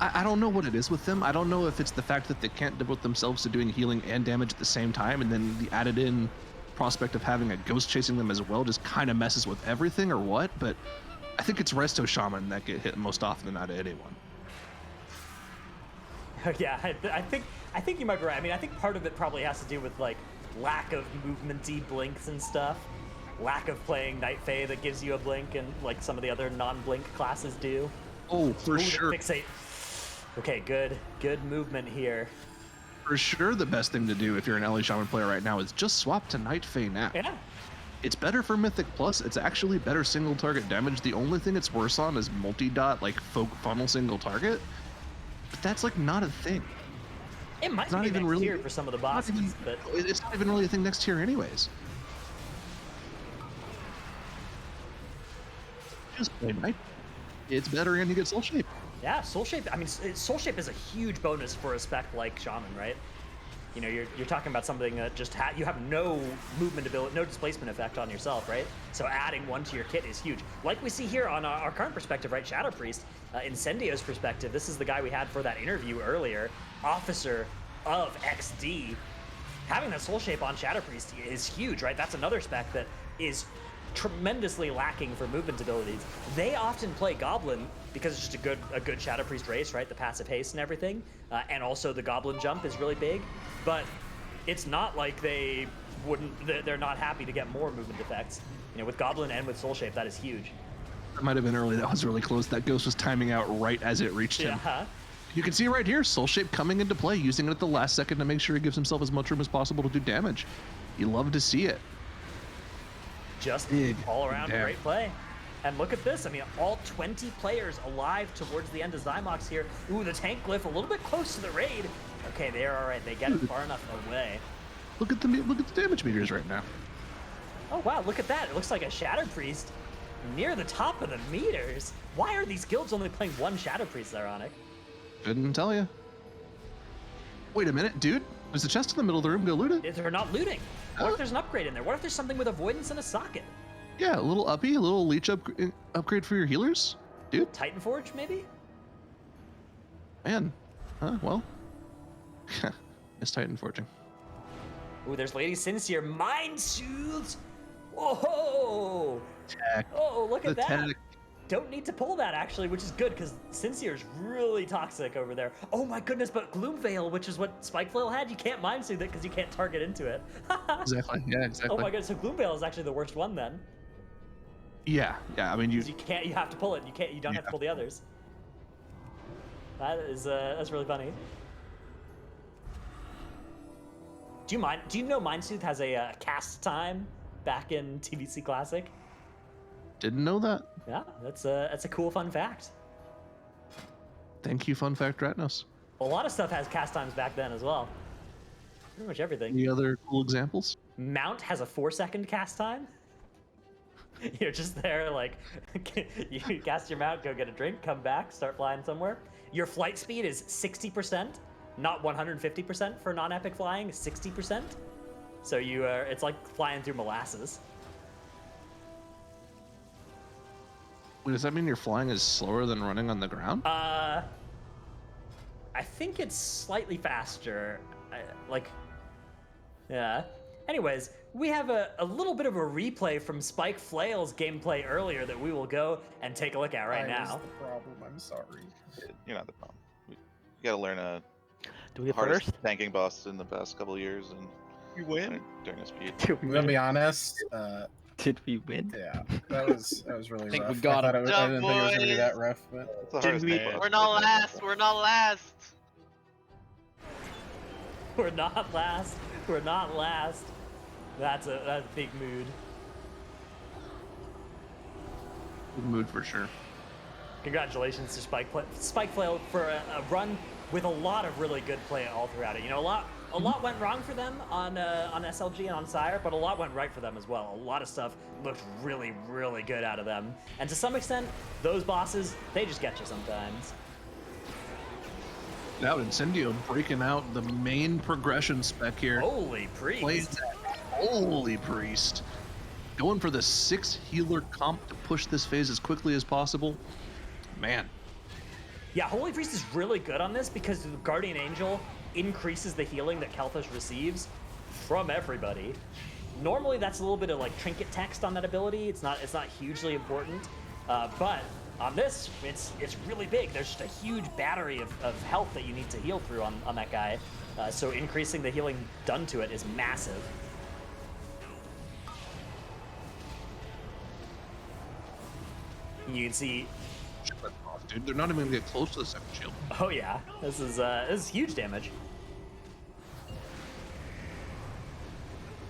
Speaker 2: I don't know what it is with them. I don't know if it's the fact that they can't devote themselves to doing healing and damage at the same time, and then the added in prospect of having a ghost chasing them as well just kind of messes with everything, or what, but I think it's Resto Shaman that get hit most often than out of anyone.
Speaker 1: Yeah, I think you might be right. I mean, I think part of it probably has to do with like lack of movement-y blinks and stuff. Lack of playing Night Fae that gives you a blink, and like some of the other non-blink classes do.
Speaker 2: Oh, for
Speaker 1: Ooh,
Speaker 2: sure.
Speaker 1: Fixate. Okay, good movement here.
Speaker 2: For sure the best thing to do if you're an LA Shaman player right now is just swap to Night Fae now.
Speaker 1: Yeah.
Speaker 2: It's better for Mythic Plus. It's actually better single target damage. The only thing it's worse on is multi-dot, like folk funnel single target. But that's like not a thing.
Speaker 1: It might
Speaker 2: It's not
Speaker 1: be
Speaker 2: even
Speaker 1: next
Speaker 2: really
Speaker 1: tier for some of the bosses, but
Speaker 2: it's not even really a thing next tier anyways. Just play Knight. It's better and you get Soul Shape.
Speaker 1: yeah, Soul Shape. I mean, Soul Shape is a huge bonus for a spec like Shaman, right? You know, you're talking about something that just you have no movement ability, no displacement effect on yourself, right? So adding one to your kit is huge. Like we see here on our current perspective, right? Shadow Priest, Incendio's perspective. This is the guy we had for that interview earlier, Officer of XD. Having that Soul Shape on Shadow Priest is huge, right? That's another spec that is tremendously lacking for movement abilities. They often play Goblin because it's just a good Shadow Priest race, right? The passive haste and everything, and also the Goblin jump is really big. But it's not like they're not happy to get more movement effects. You know, with Goblin and with Soul Shape, that is huge.
Speaker 2: That might have been early. That was really close. That ghost was timing out right as it reached him.
Speaker 1: Yeah.
Speaker 2: You can see right here, Soul Shape coming into play, using it at the last second to make sure he gives himself as much room as possible to do damage. You love to see it.
Speaker 1: Just
Speaker 2: Big
Speaker 1: all around
Speaker 2: damn.
Speaker 1: great play. And look at this. I mean, all 20 players alive towards the end of Xy'mox here. Ooh, the tank glyph a little bit close to the raid. Okay, they're all right. They get it far enough away.
Speaker 2: Look at the damage meters right now.
Speaker 1: Oh, wow, look at that. It looks like a Shadow Priest near the top of the meters. Why are these guilds only playing one Shadow Priest, Ironic?
Speaker 2: Couldn't tell you. Wait a minute, dude. There's a chest in the middle of the room. Go loot it.
Speaker 1: They're not looting. What if there's an upgrade in there? What if there's something with avoidance and a socket?
Speaker 2: Yeah, a little uppy, a little leech upgrade for your healers, dude.
Speaker 1: Titan Forge, maybe?
Speaker 2: Man, well, it's Titan forging.
Speaker 1: Ooh, there's Lady Sincere. Mind Soothes. Whoa!
Speaker 2: Tech.
Speaker 1: Oh, look at
Speaker 2: The
Speaker 1: that.
Speaker 2: tech.
Speaker 1: Don't need to pull that, actually, which is good, because Sincere's really toxic over there. Oh my goodness, but Gloomveil, which is what Spikeflail had, you can't Mind Soothe it because you can't target into it.
Speaker 2: Exactly. Yeah, exactly.
Speaker 1: Oh my goodness, so Gloomveil is actually the worst one then.
Speaker 2: Yeah. I mean, you
Speaker 1: 'Cause you have to pull it. You don't have to pull the others. That's really funny. Do you know Mind Soothe has a cast time back in TVC Classic?
Speaker 2: didn't know that.
Speaker 1: Yeah, that's a cool fun fact.
Speaker 2: Thank you, fun fact, Ratnos.
Speaker 1: A lot of stuff has cast times back then as well. Pretty much everything.
Speaker 2: Any other cool examples?
Speaker 1: Mount has a 4-second cast time. You're just there, like, you cast your mount, go get a drink, come back, start flying somewhere. Your flight speed is 60%, not 150% for non-epic flying, 60%. So it's like flying through molasses.
Speaker 2: Wait, does that mean your flying is slower than running on the ground?
Speaker 1: I think it's slightly faster. Yeah. Anyways, we have a little bit of a replay from Spike Flail's gameplay earlier that we will go and take a look at right now.
Speaker 3: That was the problem. I'm sorry.
Speaker 4: You're not the problem. You gotta learn a
Speaker 5: Do we get
Speaker 4: hardest
Speaker 5: first?
Speaker 4: tanking boss in the past couple of years, and you win during a speed.
Speaker 5: Did
Speaker 3: I'm
Speaker 5: we
Speaker 3: gonna
Speaker 5: win?
Speaker 3: be honest.
Speaker 5: Did we win?
Speaker 3: Yeah, that was really
Speaker 5: think
Speaker 3: rough.
Speaker 5: we got
Speaker 3: I
Speaker 5: him.
Speaker 3: didn't think it was gonna be
Speaker 6: boys.
Speaker 3: that rough, but
Speaker 4: It's the
Speaker 5: Did
Speaker 4: hardest
Speaker 5: we-
Speaker 4: tank boss
Speaker 6: We're
Speaker 4: in
Speaker 6: not
Speaker 4: the
Speaker 6: last.
Speaker 4: game.
Speaker 6: We're not last.
Speaker 1: We're not last. We're not last. That's a big mood.
Speaker 2: Good mood for sure.
Speaker 1: Congratulations to Spike Flail for a run with a lot of really good play all throughout it. You know, a lot went wrong for them on SLG and on Sire, but a lot went right for them as well. A lot of stuff looked really, really good out of them. And to some extent, those bosses, they just get you sometimes.
Speaker 2: Now Incendio breaking out the main progression spec here.
Speaker 1: Holy priest.
Speaker 2: Plays that Holy Priest. Going for the 6 healer comp to push this phase as quickly as possible. Man.
Speaker 1: Yeah, Holy Priest is really good on this because the Guardian Angel increases the healing that Kel'Thuzad receives from everybody. Normally that's a little bit of like trinket text on that ability. It's not hugely important, but on this, it's really big. There's just a huge battery of health that you need to heal through on that guy. So increasing the healing done to it is massive. You can see,
Speaker 2: Dude, they're not even gonna get close to the second shield.
Speaker 1: oh yeah, this is huge damage.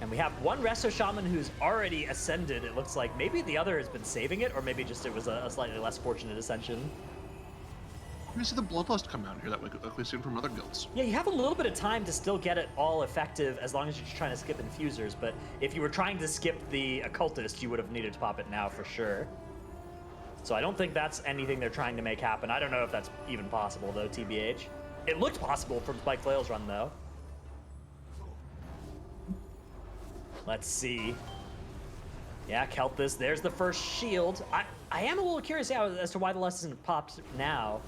Speaker 1: And we have one Resto Shaman who's already ascended. It looks like maybe the other has been saving it, or maybe just it was a slightly less fortunate ascension.
Speaker 2: I see the Bloodlust come out here that we've seen from other guilds.
Speaker 1: Yeah, you have a little bit of time to still get it all effective as long as you're just trying to skip infusers, but if you were trying to skip the Occultist, you would have needed to pop it now for sure. So I don't think that's anything they're trying to make happen. I don't know if that's even possible, though, TBH. It looked possible from Spike Flail's run, though. Let's see. Yeah, Kel'Thuzad, there's the first shield. I am a little curious as to why the lust isn't popped now.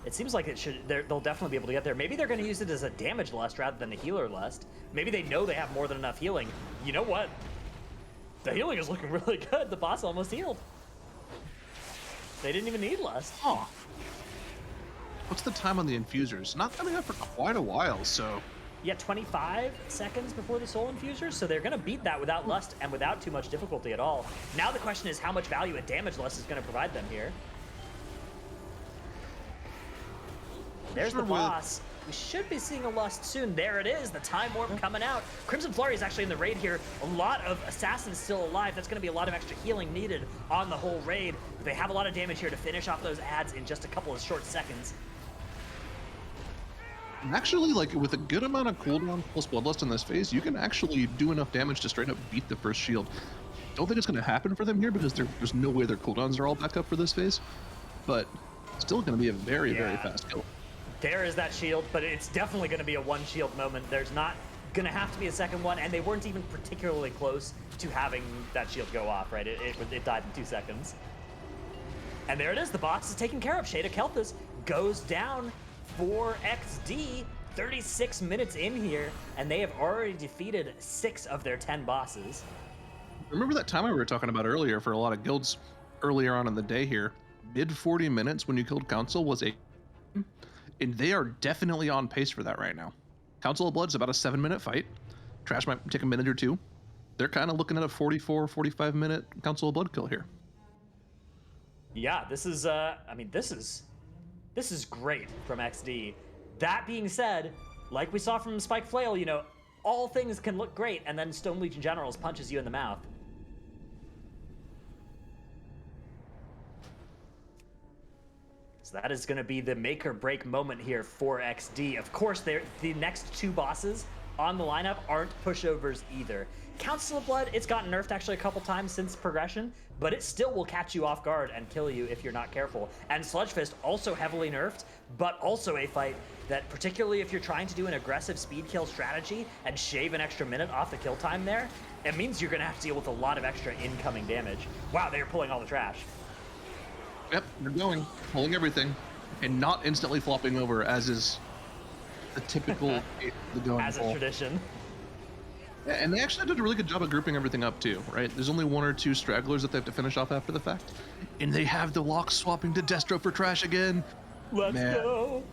Speaker 1: It seems like they'll definitely be able to get there. Maybe they're going to use it as a damage lust rather than a healer lust. Maybe they know they have more than enough healing. You know what? The healing is looking really good. The boss almost healed. They didn't even need lust.
Speaker 2: Oh. What's the time on the infusers? Not coming up for quite a while, so...
Speaker 1: Yeah, 25 seconds before the soul infusers, so they're going to beat that without lust and without too much difficulty at all. Now the question is how much value a damage lust is going to provide them here. There's the boss. We should be seeing a lust soon. There it is, the time warp coming out. Crimson Flurry is actually in the raid here. A lot of assassins still alive. That's going to be a lot of extra healing needed on the whole raid. They have a lot of damage here to finish off those adds in just a couple of short seconds.
Speaker 2: Actually, like, with a good amount of cooldown plus Bloodlust in this phase, you can actually do enough damage to straight up beat the first shield. Don't think it's going to happen for them here because there's no way their cooldowns are all back up for this phase, but still going to be a very, very fast kill.
Speaker 1: There is that shield, but it's definitely going to be a one shield moment. There's not going to have to be a second one, and they weren't even particularly close to having that shield go off, right? It died in 2 seconds. And there it is. The boss is taken care of. Shade of Kel'Thuzad goes down for XD. 36 minutes in here, and they have already defeated 6 of their 10 bosses.
Speaker 2: Remember that time we were talking about earlier for a lot of guilds earlier on in the day here? Mid 40 minutes when you killed Council was a... And they are definitely on pace for that right now. Council of Blood's about a 7-minute fight. Trash might take a minute or two. They're kind of looking at a 44, 45-minute Council of Blood kill here.
Speaker 1: Yeah, this is, I mean, this is great from XD. That being said, like we saw from Spike Flail, you know, all things can look great, and then Stone Legion Generals punches you in the mouth. So that is going to be the make or break moment here for XD. Of course, the next 2 bosses on the lineup aren't pushovers either. Council of Blood, it's gotten nerfed actually a couple times since progression, but it still will catch you off guard and kill you if you're not careful. And Sludgefist, also heavily nerfed, but also a fight that, particularly if you're trying to do an aggressive speed kill strategy and shave an extra minute off the kill time there, it means you're going to have to deal with a lot of extra incoming damage. Wow, they're pulling all the trash.
Speaker 2: Yep, they're going, pulling everything, and not instantly flopping over, as is the typical the going
Speaker 1: as a
Speaker 2: pull.
Speaker 1: tradition.
Speaker 2: Yeah, and they actually did a really good job of grouping everything up too, right? There's only 1 or 2 stragglers that they have to finish off after the fact, and they have the lock swapping to Destro for trash again.
Speaker 1: Let's go.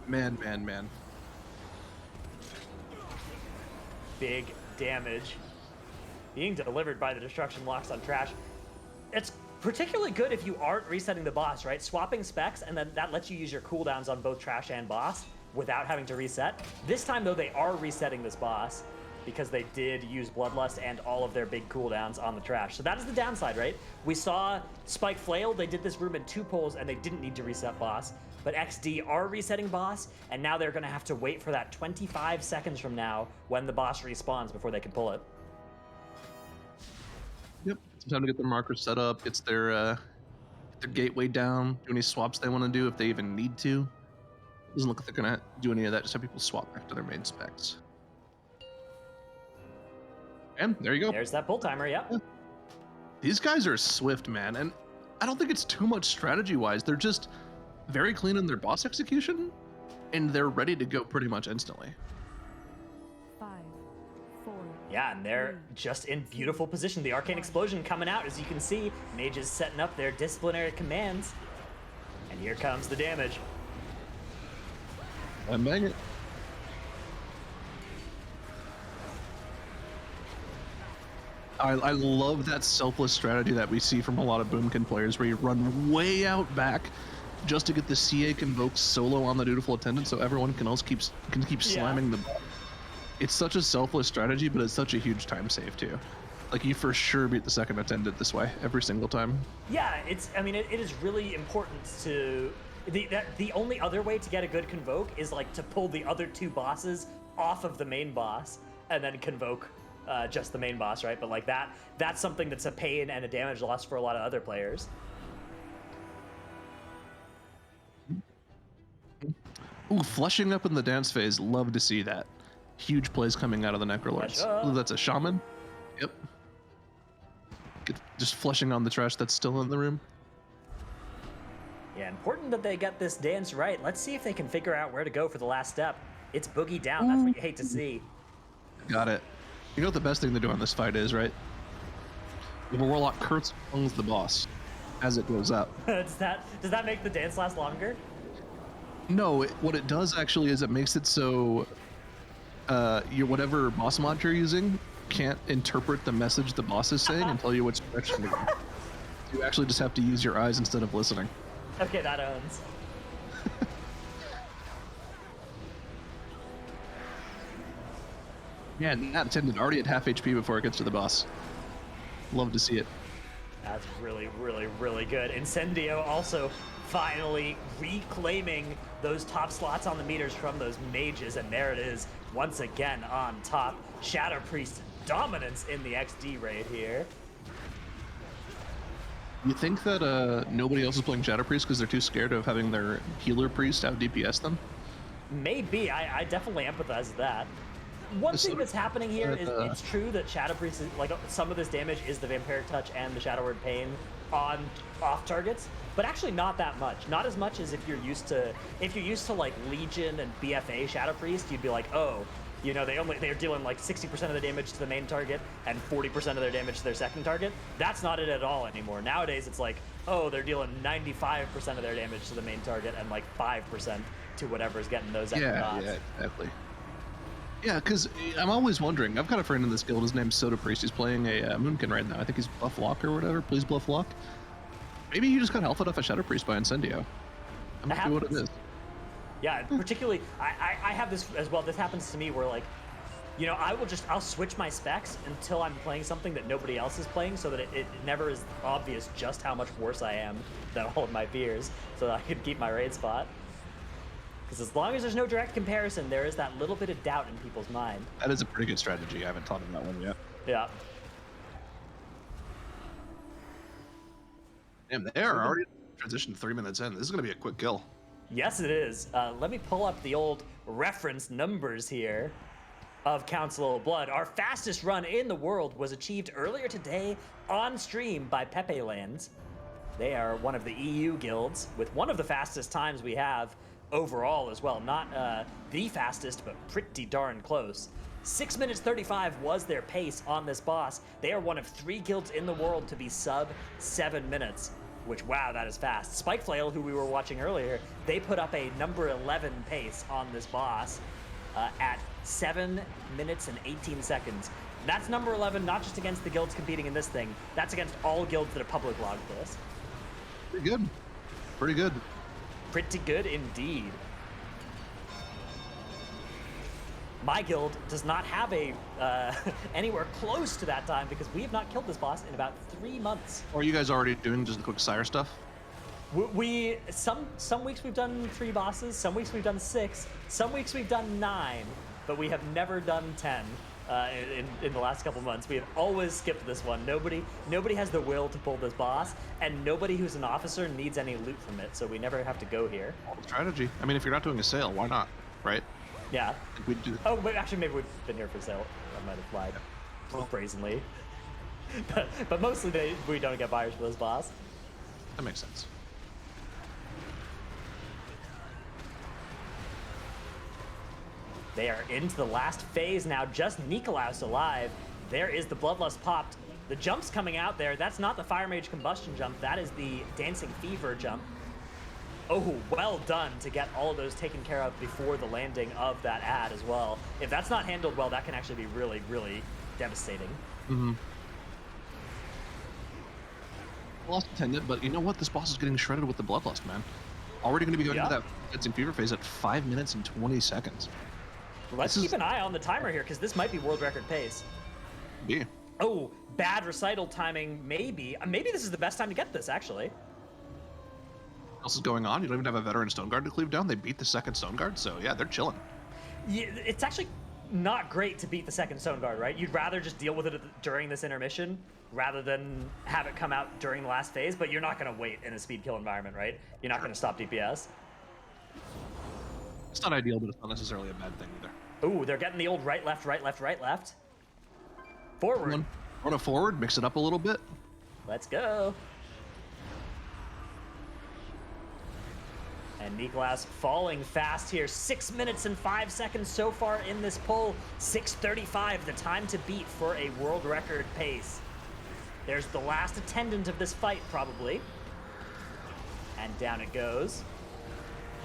Speaker 2: Man.
Speaker 1: Big damage being delivered by the destruction locks on trash. It's particularly good if you aren't resetting the boss, right? Swapping specs, and then that lets you use your cooldowns on both trash and boss without having to reset. This time, though, they are resetting this boss because they did use Bloodlust and all of their big cooldowns on the trash. So that is the downside, right? We saw Spike Flail, they did this room in 2 pulls and they didn't need to reset boss, but XD are resetting boss, and now they're gonna have to wait for that 25 seconds from now when the boss respawns before they can pull it.
Speaker 2: Yep, some time to get their markers set up, gets their gateway down, do any swaps they want to do if they even need to. Doesn't look like they're gonna do any of that, just have people swap back to their main specs. And there you go.
Speaker 1: There's that pull timer, yep.
Speaker 2: Yeah. These guys are swift, man, and I don't think it's too much strategy-wise. They're just very clean in their boss execution, and they're ready to go pretty much instantly.
Speaker 6: 5, 4.
Speaker 1: Yeah, and they're just in beautiful position. The Arcane Explosion coming out, as you can see. Mages setting up their disciplinary commands. And here comes the damage.
Speaker 2: And bang it. I love that selfless strategy that we see from a lot of Boomkin players, where you run way out back just to get the CA Convoke solo on the Dutiful Attendant, so everyone can keep slamming the ball. it's such a selfless strategy, but it's such a huge time save too. Like you for sure beat the second attendant this way every single time.
Speaker 1: Yeah, I mean, it is really important to. The only other way to get a good convoke is like to pull the other two bosses off of the main boss and then convoke just the main boss, right? But like that's something that's a pain and a damage loss for a lot of other players.
Speaker 2: Ooh, flushing up in the dance phase. Love to see that. Huge plays coming out of the Necrolords. Ooh, that's a shaman. Yep. Just flushing on the trash that's still in the room.
Speaker 1: Yeah, important that they get this dance right. Let's see if they can figure out where to go for the last step. It's boogie down. That's what you hate to see.
Speaker 2: Got it. You know what the best thing to do on this fight is, right? The Warlock Kurtz owns the boss as it goes up.
Speaker 1: does that make the dance last longer?
Speaker 2: No, what it does actually is it makes it so your whatever boss mod you're using can't interpret the message the boss is saying and tell you which direction to go. You actually just have to use your eyes instead of listening.
Speaker 1: Okay, that owns.
Speaker 2: Yeah, that attendant already at half HP before it gets to the boss. Love to see it.
Speaker 1: That's really, really, really good. Incendio also finally reclaiming those top slots on the meters from those mages, and there it is once again on top. Shadow Priest dominance in the XD raid here.
Speaker 2: You think that nobody else is playing Shadow Priest because they're too scared of having their healer priest out DPS them?
Speaker 1: Maybe. I definitely empathize with that. One thing that's happening here is it's true that Shadow Priest is, like, some of this damage is the Vampiric Touch and the Shadow Word Pain on off targets, but actually not that much. Not as much as if you're used to like Legion and BFA Shadow Priest, you'd be like, oh, you know, they're dealing like 60% of the damage to the main target and 40% of their damage to their second target. That's not it at all anymore. Nowadays it's like, oh, they're dealing 95% of their damage to the main target and like 5% to whatever's getting those extra dots.
Speaker 2: Yeah, exactly. Yeah, because I'm always wondering. I've got a friend in this guild. His name's Soda Priest. He's playing a Moonkin right now. I think he's Buff Lock or whatever. Please Bluff Lock. Maybe you just got alpha off a Shadow Priest by Incendio. That might be what it is.
Speaker 1: Yeah, particularly, I have this as well. This happens to me where, like, you know, I'll switch my specs until I'm playing something that nobody else is playing, so that it never is obvious just how much worse I am than all of my peers, so that I can keep my raid spot. Because as long as there's no direct comparison, there is that little bit of doubt in people's mind.
Speaker 2: That is a pretty good strategy. I haven't taught him that one yet.
Speaker 1: Yeah.
Speaker 2: Damn, they are already transitioned 3 minutes in. This is going to be a quick kill.
Speaker 1: Yes, it is. Let me pull up the old reference numbers here of Council of Blood. Our fastest run in the world was achieved earlier today on stream by Pepe Lands. They are one of the EU guilds with one of the fastest times we have overall as well. Not the fastest, but pretty darn close. 6 minutes 35 was their pace on this boss. They are one of 3 guilds in the world to be sub 7 minutes, which, wow, that is fast. Spike Flail, who we were watching earlier, they put up a number 11 pace on this boss at 7 minutes and 18 seconds. That's number 11, not just against the guilds competing in this thing. That's against all guilds that have public logged this.
Speaker 2: Pretty good. Pretty good.
Speaker 1: Pretty good indeed. My guild does not have a anywhere close to that time because we have not killed this boss in about 3 months.
Speaker 2: Or are you guys already doing just the quick Sire stuff?
Speaker 1: Some weeks we've done 3 bosses, some weeks we've done 6, some weeks we've done 9, but we have never done 10 in the last couple months. We have always skipped this one. Nobody has the will to pull this boss, and nobody who's an officer needs any loot from it, so we never have to go here.
Speaker 2: Strategy. I mean, if you're not doing a sale, why not? Right?
Speaker 1: Yeah.
Speaker 2: We'd do.
Speaker 1: Oh, but actually, maybe we've been here for sale. I might have lied brazenly. but mostly we don't get buyers for this boss.
Speaker 2: That makes sense.
Speaker 1: They are into the last phase now. Just Nikolaus alive. There is the Bloodlust popped. The jump's coming out there. That's not the Fire Mage Combustion jump. That is the Dancing Fever jump. Oh, well done to get all of those taken care of before the landing of that ad as well. If that's not handled well, that can actually be really, really devastating.
Speaker 2: Mm-hmm. Lost attendant, but you know what? This boss is getting shredded with the Bloodlust, man. Already going to be going into that Dancing Fever phase at 5 minutes and 20 seconds.
Speaker 1: Let's
Speaker 2: This
Speaker 1: keep
Speaker 2: is-
Speaker 1: an eye on the timer here, because this might be world record pace.
Speaker 2: Yeah.
Speaker 1: Oh, bad recital timing, maybe. Maybe this is the best time to get this, actually.
Speaker 2: What else is going on? You don't even have a veteran Stone Guard to cleave down. They beat the second Stone Guard, so yeah, they're chilling.
Speaker 1: Yeah, it's actually not great to beat the second Stone Guard, right? You'd rather just deal with it during this intermission rather than have it come out during the last phase, but you're not going to wait in a speed kill environment, right? You're not going to stop DPS.
Speaker 2: It's not ideal, but it's not necessarily a bad thing either.
Speaker 1: Ooh, they're getting the old right, left, right, left, right, left. Forward.
Speaker 2: Run it forward, mix it up a little bit.
Speaker 1: Let's go. And Niklas falling fast here. 6 minutes and 5 seconds so far in this pull. 6:35, the time to beat for a world record pace. There's the last attendant of this fight, probably. And down it goes.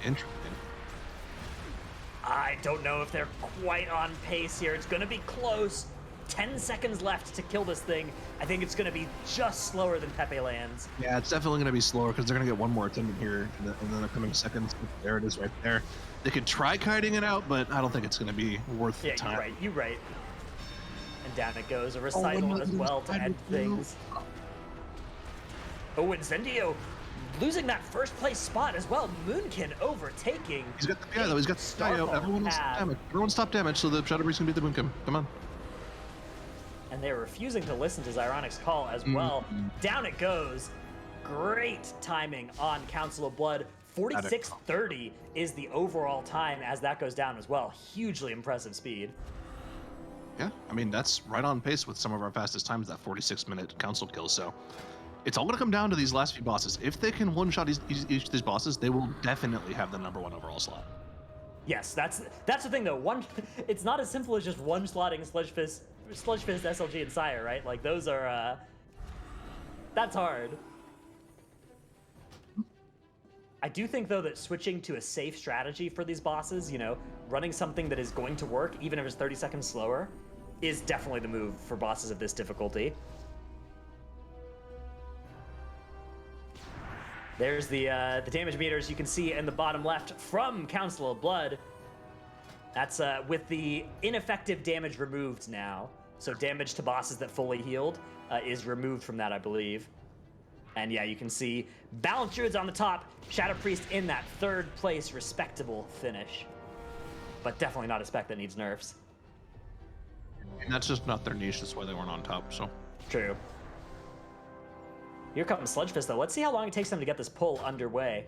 Speaker 2: Interesting.
Speaker 1: I don't know if they're quite on pace here. It's going to be close. 10 seconds left to kill this thing. I think it's going to be just slower than Pepe lands.
Speaker 2: Yeah, it's definitely going to be slower because they're going to get one more attendant here in the upcoming seconds. There it is right there. They could try kiting it out, but I don't think it's going to be worth the
Speaker 1: Yeah,
Speaker 2: time.
Speaker 1: you're right. And down it goes. A recital as well to end things. Oh, Incendio losing that first place spot as well. Moonkin overtaking.
Speaker 2: He's got the PI though. He's got the PI out. Everyone stop damage. Everyone stop damage so the Shadow Priest can beat the Moonkin. Come on.
Speaker 1: And they're refusing to listen to Xy'mox's call as well. Down it goes. Great timing on Council of Blood. 46:30 is the overall time as that goes down as well. Hugely impressive speed.
Speaker 2: Yeah, I mean, that's right on pace with some of our fastest times, that 46-minute council kill. So it's all going to come down to these last few bosses. If they can one-shot each of these bosses, they will definitely have the #1 overall slot.
Speaker 1: Yes, that's the thing though. It's not as simple as just one slotting Sludgefist, SLG, and Sire, right? Like those are, that's hard. I do think though that switching to a safe strategy for these bosses, you know, running something that is going to work, even if it's 30 seconds slower, is definitely the move for bosses of this difficulty. There's the damage meters you can see in the bottom left from Council of Blood. That's with the ineffective damage removed now. So damage to bosses that fully healed is removed from that, I believe. And yeah, you can see Balance Druids on the top, Shadow Priest in that third place respectable finish. But definitely not a spec that needs nerfs.
Speaker 2: And that's just not their niche. That's why they weren't on top. So
Speaker 1: True. Here comes Sludgefist though. Let's see how long it takes them to get this pull underway.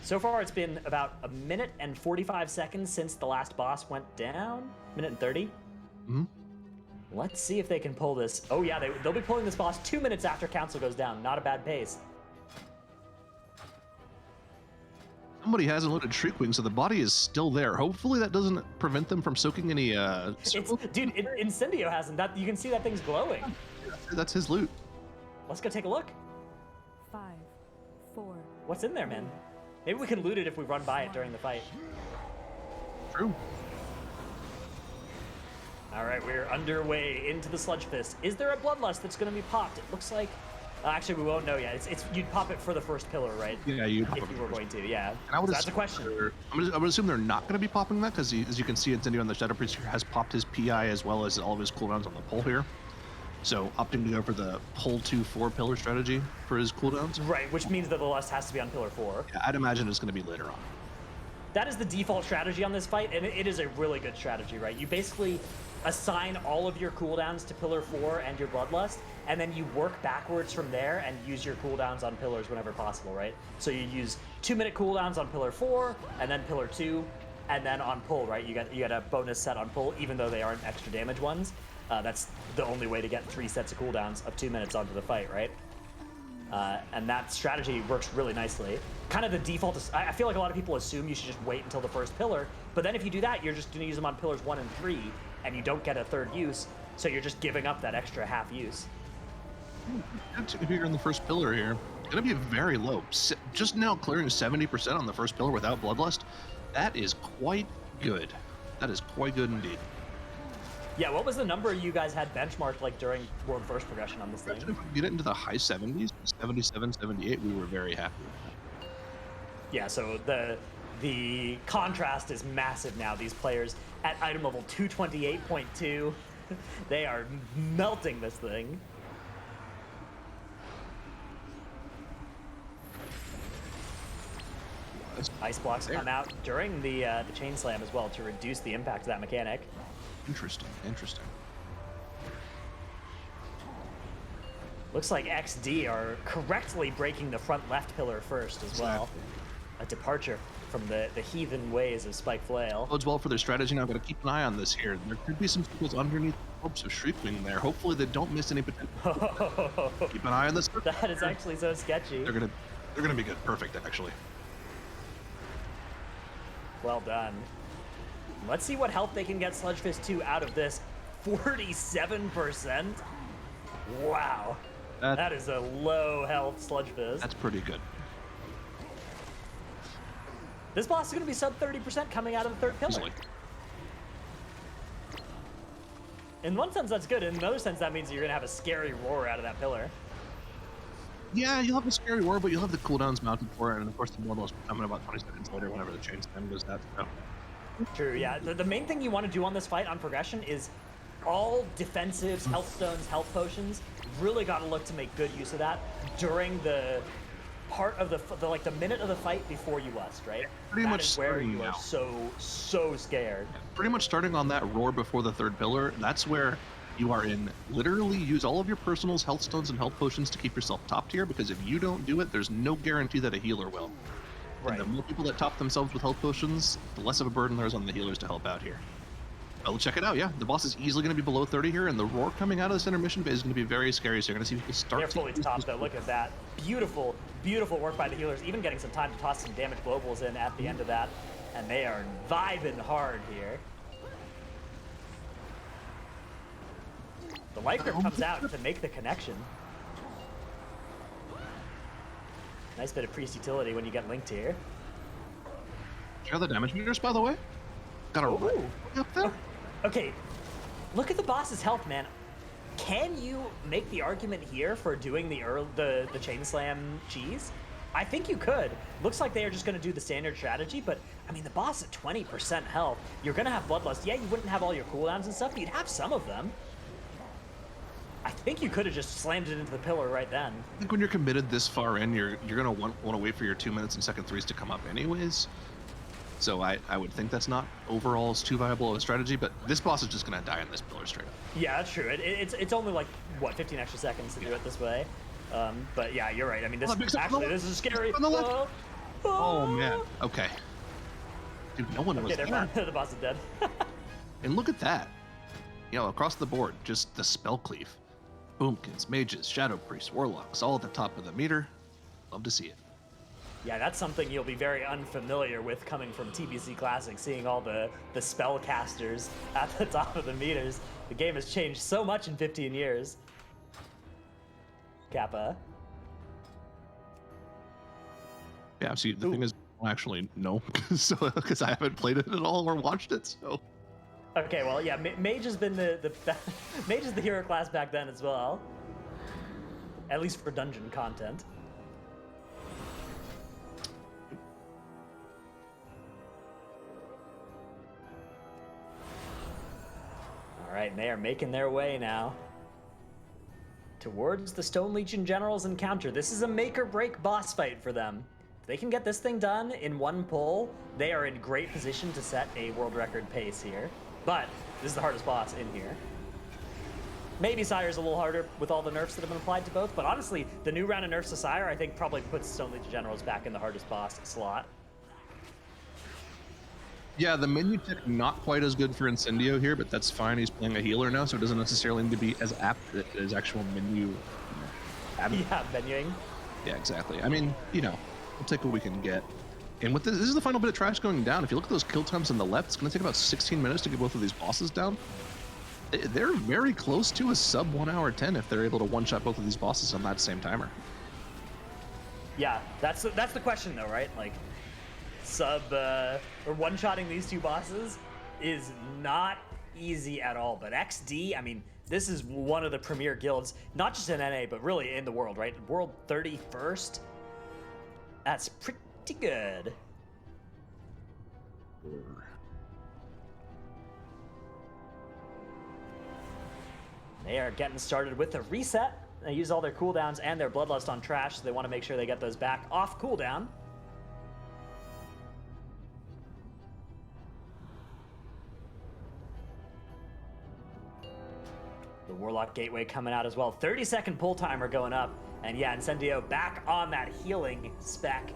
Speaker 1: So far, it's been about 1 minute and 45 seconds since the last boss went down. 1:30.
Speaker 2: Mhm.
Speaker 1: Let's see if they can pull this. Oh yeah, they'll be pulling this boss 2 minutes after Council goes down. Not a bad pace.
Speaker 2: somebody hasn't loaded Shriek Wing, so the body is still there. Hopefully that doesn't prevent them from soaking any
Speaker 1: Dude, Incendio hasn't. That you can see that thing's glowing.
Speaker 2: That's his loot.
Speaker 1: Let's go take a look.
Speaker 6: 5, 4.
Speaker 1: What's in there, man? Maybe we can loot it if we run by it during the fight.
Speaker 2: True.
Speaker 1: All right, we're underway into the Sludgefist. Is there a Bloodlust that's going to be popped? It looks like... actually, we won't know yet. It's you'd pop it for the first pillar, right?
Speaker 2: Yeah, you'd pop
Speaker 1: If
Speaker 2: it
Speaker 1: you were
Speaker 2: first.
Speaker 1: going to, yeah.
Speaker 2: And I would
Speaker 1: So that's a question.
Speaker 2: I'm gonna assume they're not going to be popping that because, as you can see, Incendio on the Shadow Priest has popped his PI as well as all of his cooldowns on the pull here. So opting to go for the pull 2-4 pillar strategy for his cooldowns.
Speaker 1: Right, which means that the lust has to be on pillar 4.
Speaker 2: Yeah, I'd imagine it's going to be later on.
Speaker 1: That is the default strategy on this fight, and it is a really good strategy, right? You basically assign all of your cooldowns to pillar 4 and your Bloodlust, and then you work backwards from there and use your cooldowns on pillars whenever possible, right? So you use 2-minute cooldowns on pillar 4, and then pillar 2, and then on pull, right? You get a bonus set on pull, even though they aren't extra damage ones. That's the only way to get 3 sets of cooldowns of 2 minutes onto the fight, right? And that strategy works really nicely. Kind of the default is, I feel like a lot of people assume you should just wait until the first pillar, but then if you do that, you're just going to use them on pillars 1 and 3, and you don't get a third use, so you're just giving up that extra half use.
Speaker 2: If you're in the first pillar here, it's going to be very low. Just now clearing 70% on the first pillar without Bloodlust. That is quite good. That is quite good indeed.
Speaker 1: Yeah, what was the number you guys had benchmarked like during World First progression on this thing?
Speaker 2: If we get it into the high 70s, 77, 78, we were very happy with that.
Speaker 1: Yeah, so the the contrast is massive now. These players at item level 228.2, they are melting this thing. Ice blocks come out during the chain slam as well to reduce the impact of that mechanic.
Speaker 2: Interesting, interesting.
Speaker 1: Looks like XD are correctly breaking the front left pillar first as well.
Speaker 2: Exactly.
Speaker 1: A departure from the heathen ways of Spike Flail.
Speaker 2: Bodes well for their strategy now. Got to keep an eye on this here. There could be some skills underneath the ropes of Shriekwing there. Hopefully they don't miss any potential. Keep an eye on this.
Speaker 1: That is actually so sketchy.
Speaker 2: They're gonna be good. Perfect, actually.
Speaker 1: Well done. Let's see what health they can get Sludgefist 2 out of this. 47%? Wow. That is a low health Sludgefist.
Speaker 2: That's pretty good.
Speaker 1: This boss is going to be sub 30% coming out of the third pillar.
Speaker 2: Easily.
Speaker 1: In one sense, that's good. In another sense, that means you're going to have a scary roar out of that pillar.
Speaker 2: Yeah, you'll have a scary war, but you'll have the cooldowns mounted for it, and of course the Mortals will come in about 20 seconds later whenever the chain slam goes out. So.
Speaker 1: True, yeah. The main thing you want to do on this fight on progression is all defensives, health stones, health potions. Really got to look to make good use of that during the part of the minute of the fight before you lust, right?
Speaker 2: Pretty
Speaker 1: that
Speaker 2: much
Speaker 1: is where
Speaker 2: starting
Speaker 1: you are
Speaker 2: now.
Speaker 1: so scared.
Speaker 2: Pretty much starting on that roar before the third pillar, that's where you are in. Literally use all of your personals, health stones, and health potions to keep yourself top tier, because if you don't do it, there's no guarantee that a healer will.
Speaker 1: Right.
Speaker 2: And the more people that top themselves with health potions, the less of a burden there is on the healers to help out here. Oh, check it out, yeah. The boss is easily going to be below 30 here, and the roar coming out of this intermission phase is going to be very scary, so you're going to see people start
Speaker 1: They're
Speaker 2: to
Speaker 1: fully
Speaker 2: use
Speaker 1: topped
Speaker 2: this-
Speaker 1: though. Look at that. Beautiful, beautiful work by the healers. Even getting some time to toss some damage globals in at the end of that. And they are vibing hard here. The life grip comes out to make the connection. Nice bit of priest utility when you get linked here.
Speaker 2: Check out the damage meters, by the way. Got a
Speaker 1: Ooh.
Speaker 2: up there.
Speaker 1: Okay, look at the boss's health, man. Can you make the argument here for doing the chain slam cheese? I think you could. Looks like they are just going to do the standard strategy, but I mean, the boss at 20% health, you're going to have bloodlust. Yeah, you wouldn't have all your cooldowns and stuff, but you'd have some of them. I think you could have just slammed it into the pillar right then.
Speaker 2: I think when you're committed this far in, you're gonna want to wait for your 2 minutes and second threes to come up anyways. So I would think that's not overall too viable of a strategy, but this boss is just gonna die in this pillar straight up.
Speaker 1: Yeah, that's true. It's only like, what, 15 extra seconds to do it this way. But yeah, you're right. I mean, this this is scary.
Speaker 2: On the left. Oh man. Okay. Dude, no one was
Speaker 1: Okay,
Speaker 2: there.
Speaker 1: the boss is dead.
Speaker 2: And look at that. You know, across the board, just the spell cleave. Boomkins, mages, shadow priests, warlocks, all at the top of the meter. Love to see it.
Speaker 1: Yeah, that's something you'll be very unfamiliar with coming from TBC Classic, seeing all the spellcasters at the top of the meters. The game has changed so much in 15 years. Kappa.
Speaker 2: Yeah, see, the thing is, actually, no, so because I haven't played it at all or watched it, so.
Speaker 1: Okay, well, yeah, Mage has been the Mage is the hero class back then as well. At least for dungeon content. All right, and they are making their way now towards the Stone Legion General's encounter. This is a make-or-break boss fight for them. If they can get this thing done in one pull, they are in great position to set a world record pace here. But this is the hardest boss in here. Maybe Sire's a little harder with all the nerfs that have been applied to both, but honestly, the new round of nerfs to Sire, I think, probably puts Stone Legion Generals back in the hardest boss slot.
Speaker 2: Yeah, the menu tech not quite as good for Incendio here, but that's fine. He's playing a healer now, so it doesn't necessarily need to be as apt as actual menu.
Speaker 1: Yeah, menuing.
Speaker 2: Yeah, exactly. I mean, you know, we'll take what we can get. And with this is the final bit of trash going down. If you look at those kill times on the left, it's going to take about 16 minutes to get both of these bosses down. They're very close to a sub 1 hour 10 if they're able to one-shot both of these bosses on that same timer.
Speaker 1: Yeah, that's the question though, right? Like, or one-shotting these two bosses is not easy at all. But XD, I mean, this is one of the premier guilds, not just in NA, but really in the world, right? World 31st. That's pretty good. They are getting started with a reset. They use all their cooldowns and their Bloodlust on trash, so they want to make sure they get those back off cooldown. The Warlock Gateway coming out as well. 30-second pull timer going up. And yeah, Incendio back on that healing spec.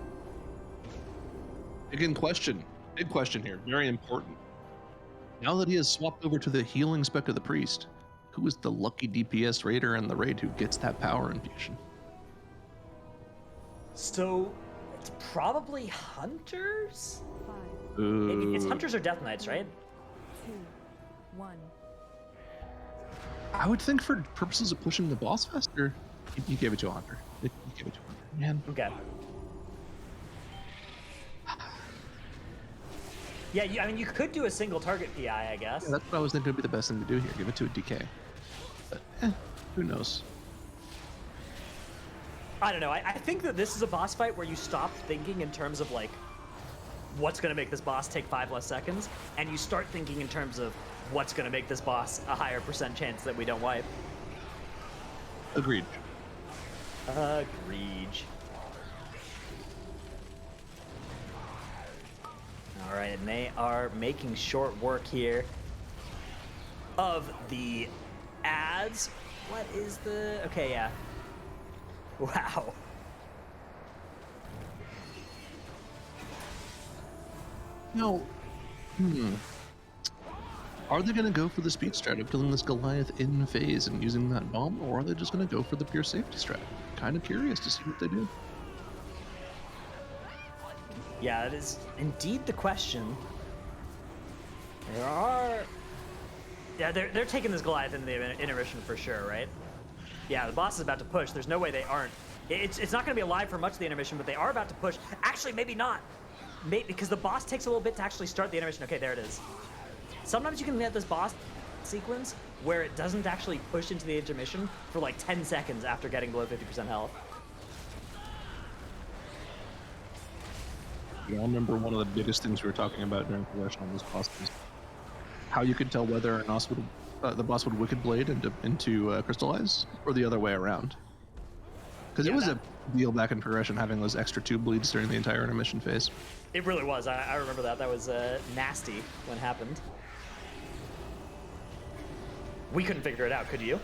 Speaker 2: Big question here, very important. Now that he has swapped over to the healing spec of the Priest, who is the lucky DPS raider in the raid who gets that power infusion?
Speaker 1: So, it's probably Hunters?
Speaker 6: 5,
Speaker 1: It's Hunters or Death Knights, right?
Speaker 6: 2, 1.
Speaker 2: I would think for purposes of pushing the boss faster, he gave it to a Hunter. He gave it to a Hunter. Man.
Speaker 1: Okay. Yeah, I mean, you could do a single target PI, I guess.
Speaker 2: Yeah, that's what I was thinking would be the best thing to do here. Give it to a DK. But, who knows?
Speaker 1: I don't know. I think that this is a boss fight where you stop thinking in terms of, like, what's going to make this boss take 5 less seconds, and you start thinking in terms of what's going to make this boss a higher % chance that we don't wipe.
Speaker 2: Agreed.
Speaker 1: Agreed. All right, and they are making short work here of the ads. What is the... Okay, yeah. Wow.
Speaker 2: No. Are they going to go for the speed strat of killing this Goliath in phase and using that bomb, or are they just going to go for the pure safety strat? Kind of curious to see what they do.
Speaker 1: Yeah, that is indeed the question. There are... Yeah, they're taking this Goliath in the intermission for sure, right? Yeah, the boss is about to push. There's no way they aren't. It's not going to be alive for much of the intermission, but they are about to push. Actually, maybe not. Maybe, because the boss takes a little bit to actually start the intermission. Okay, there it is. Sometimes you can get this boss sequence where it doesn't actually push into the intermission for like 10 seconds after getting below 50% health.
Speaker 2: Yeah, I remember one of the biggest things we were talking about during progression on this boss was how you could tell whether or not the boss would Wicked Blade into Crystallize, or the other way around. Because it was a deal back in progression having those extra 2 bleeds during the entire intermission phase.
Speaker 1: It really was. I remember that. That was nasty when it happened. We couldn't figure it out, could you?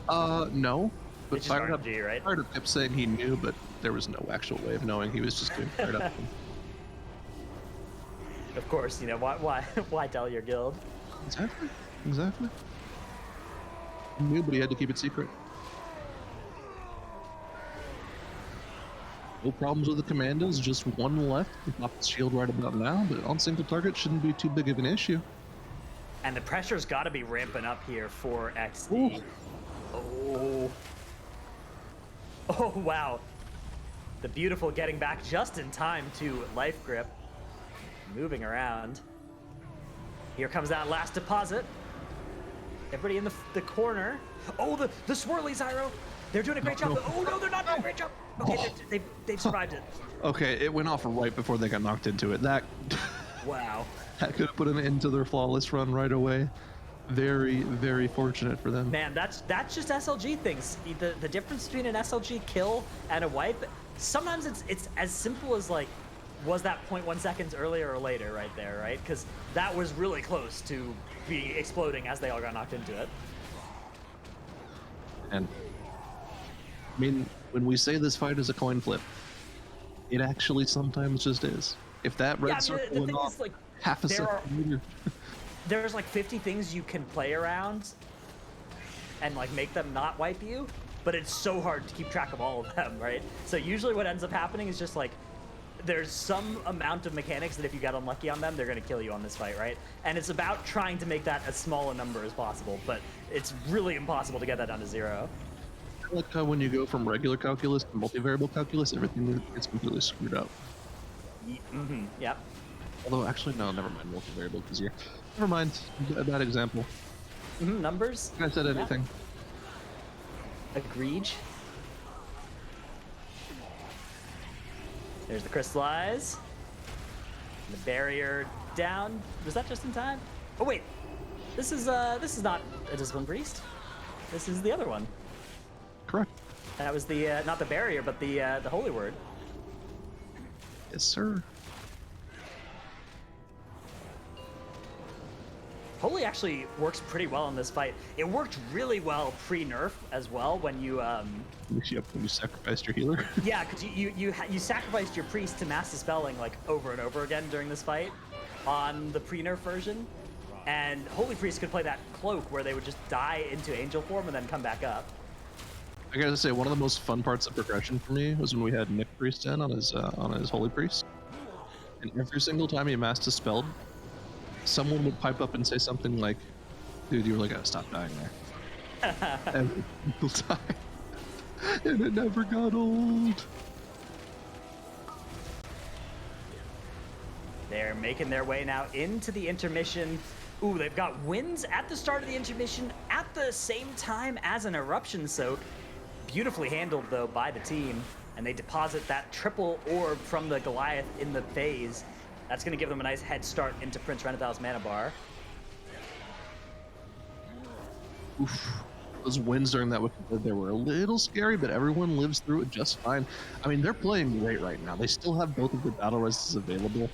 Speaker 2: No. But
Speaker 1: It's just
Speaker 2: Fired Up,
Speaker 1: RNG, right?
Speaker 2: Fired Up kept saying he knew, but there was no actual way of knowing. He was just doing Fired Up.
Speaker 1: Of course, you know, why tell your guild?
Speaker 2: Exactly. He knew, but he had to keep it secret. No problems with the commandos, just one left. He popped his shield right about now, but on single target shouldn't be too big of an issue.
Speaker 1: And the pressure's got to be ramping up here for XD.
Speaker 2: Ooh.
Speaker 1: Oh, wow. The beautiful getting back just in time to Life Grip. Moving around. Here comes that last deposit. Everybody in the corner. Oh, the swirly Zyro. They're doing a great job. Oh, no, they're not doing a great job. Okay, they've survived it.
Speaker 2: Okay, it went off right before they got knocked into it. That
Speaker 1: Wow.
Speaker 2: that could have put an end to their flawless run right away. Very, very fortunate for them.
Speaker 1: Man, that's just SLG things. The difference between an SLG kill and a wipe, sometimes it's as simple as like, was that 0.1 seconds earlier or later right there, right? Because that was really close to be exploding as they all got knocked into it.
Speaker 2: And I mean, when we say this fight is a coin flip, it actually sometimes just is. If that red circle
Speaker 1: the
Speaker 2: went
Speaker 1: thing
Speaker 2: off
Speaker 1: is, like,
Speaker 2: half a
Speaker 1: there
Speaker 2: second later.
Speaker 1: There's like 50 things you can play around and like make them not wipe you, but it's so hard to keep track of all of them, right? So usually what ends up happening is just like there's some amount of mechanics that if you get unlucky on them, they're going to kill you on this fight, right? And it's about trying to make that as small a number as possible, but it's really impossible to get that down to 0.
Speaker 2: I like how when you go from regular calculus to multivariable calculus, everything gets completely screwed up.
Speaker 1: Yep.
Speaker 2: Although, actually, no, never mind multivariable, because yeah. Never mind. A bad example.
Speaker 1: Numbers?
Speaker 2: I said anything.
Speaker 1: Agreed. There's the crystallize. The barrier down. Was that just in time? Oh wait, this is not a Discipline Priest. This is the other one.
Speaker 2: Correct.
Speaker 1: That was the not the barrier, but the Holy Word.
Speaker 2: Yes, sir.
Speaker 1: Holy actually works pretty well in this fight. It worked really well pre-nerf as well when you
Speaker 2: When you sacrificed your healer.
Speaker 1: yeah, because you sacrificed your priest to mass dispelling like over and over again during this fight on the pre-nerf version, and Holy Priest could play that cloak where they would just die into angel form and then come back up.
Speaker 2: I gotta say, one of the most fun parts of progression for me was when we had Nick Priest in on his Holy Priest, and every single time he mass dispelled, someone would pipe up and say something like, "Dude, you really gotta stop dying there." Every single time, and it never got old.
Speaker 1: They're making their way now into the intermission. Ooh, they've got winds at the start of the intermission at the same time as an eruption soak. Beautifully handled though by the team, and they deposit that triple orb from the Goliath in the phase. That's going to give them a nice head start into Prince Renathal's mana bar.
Speaker 2: Oof. Those wins during that wicked, they were a little scary, but everyone lives through it just fine. I mean, they're playing great right now. They still have both of their battle rests available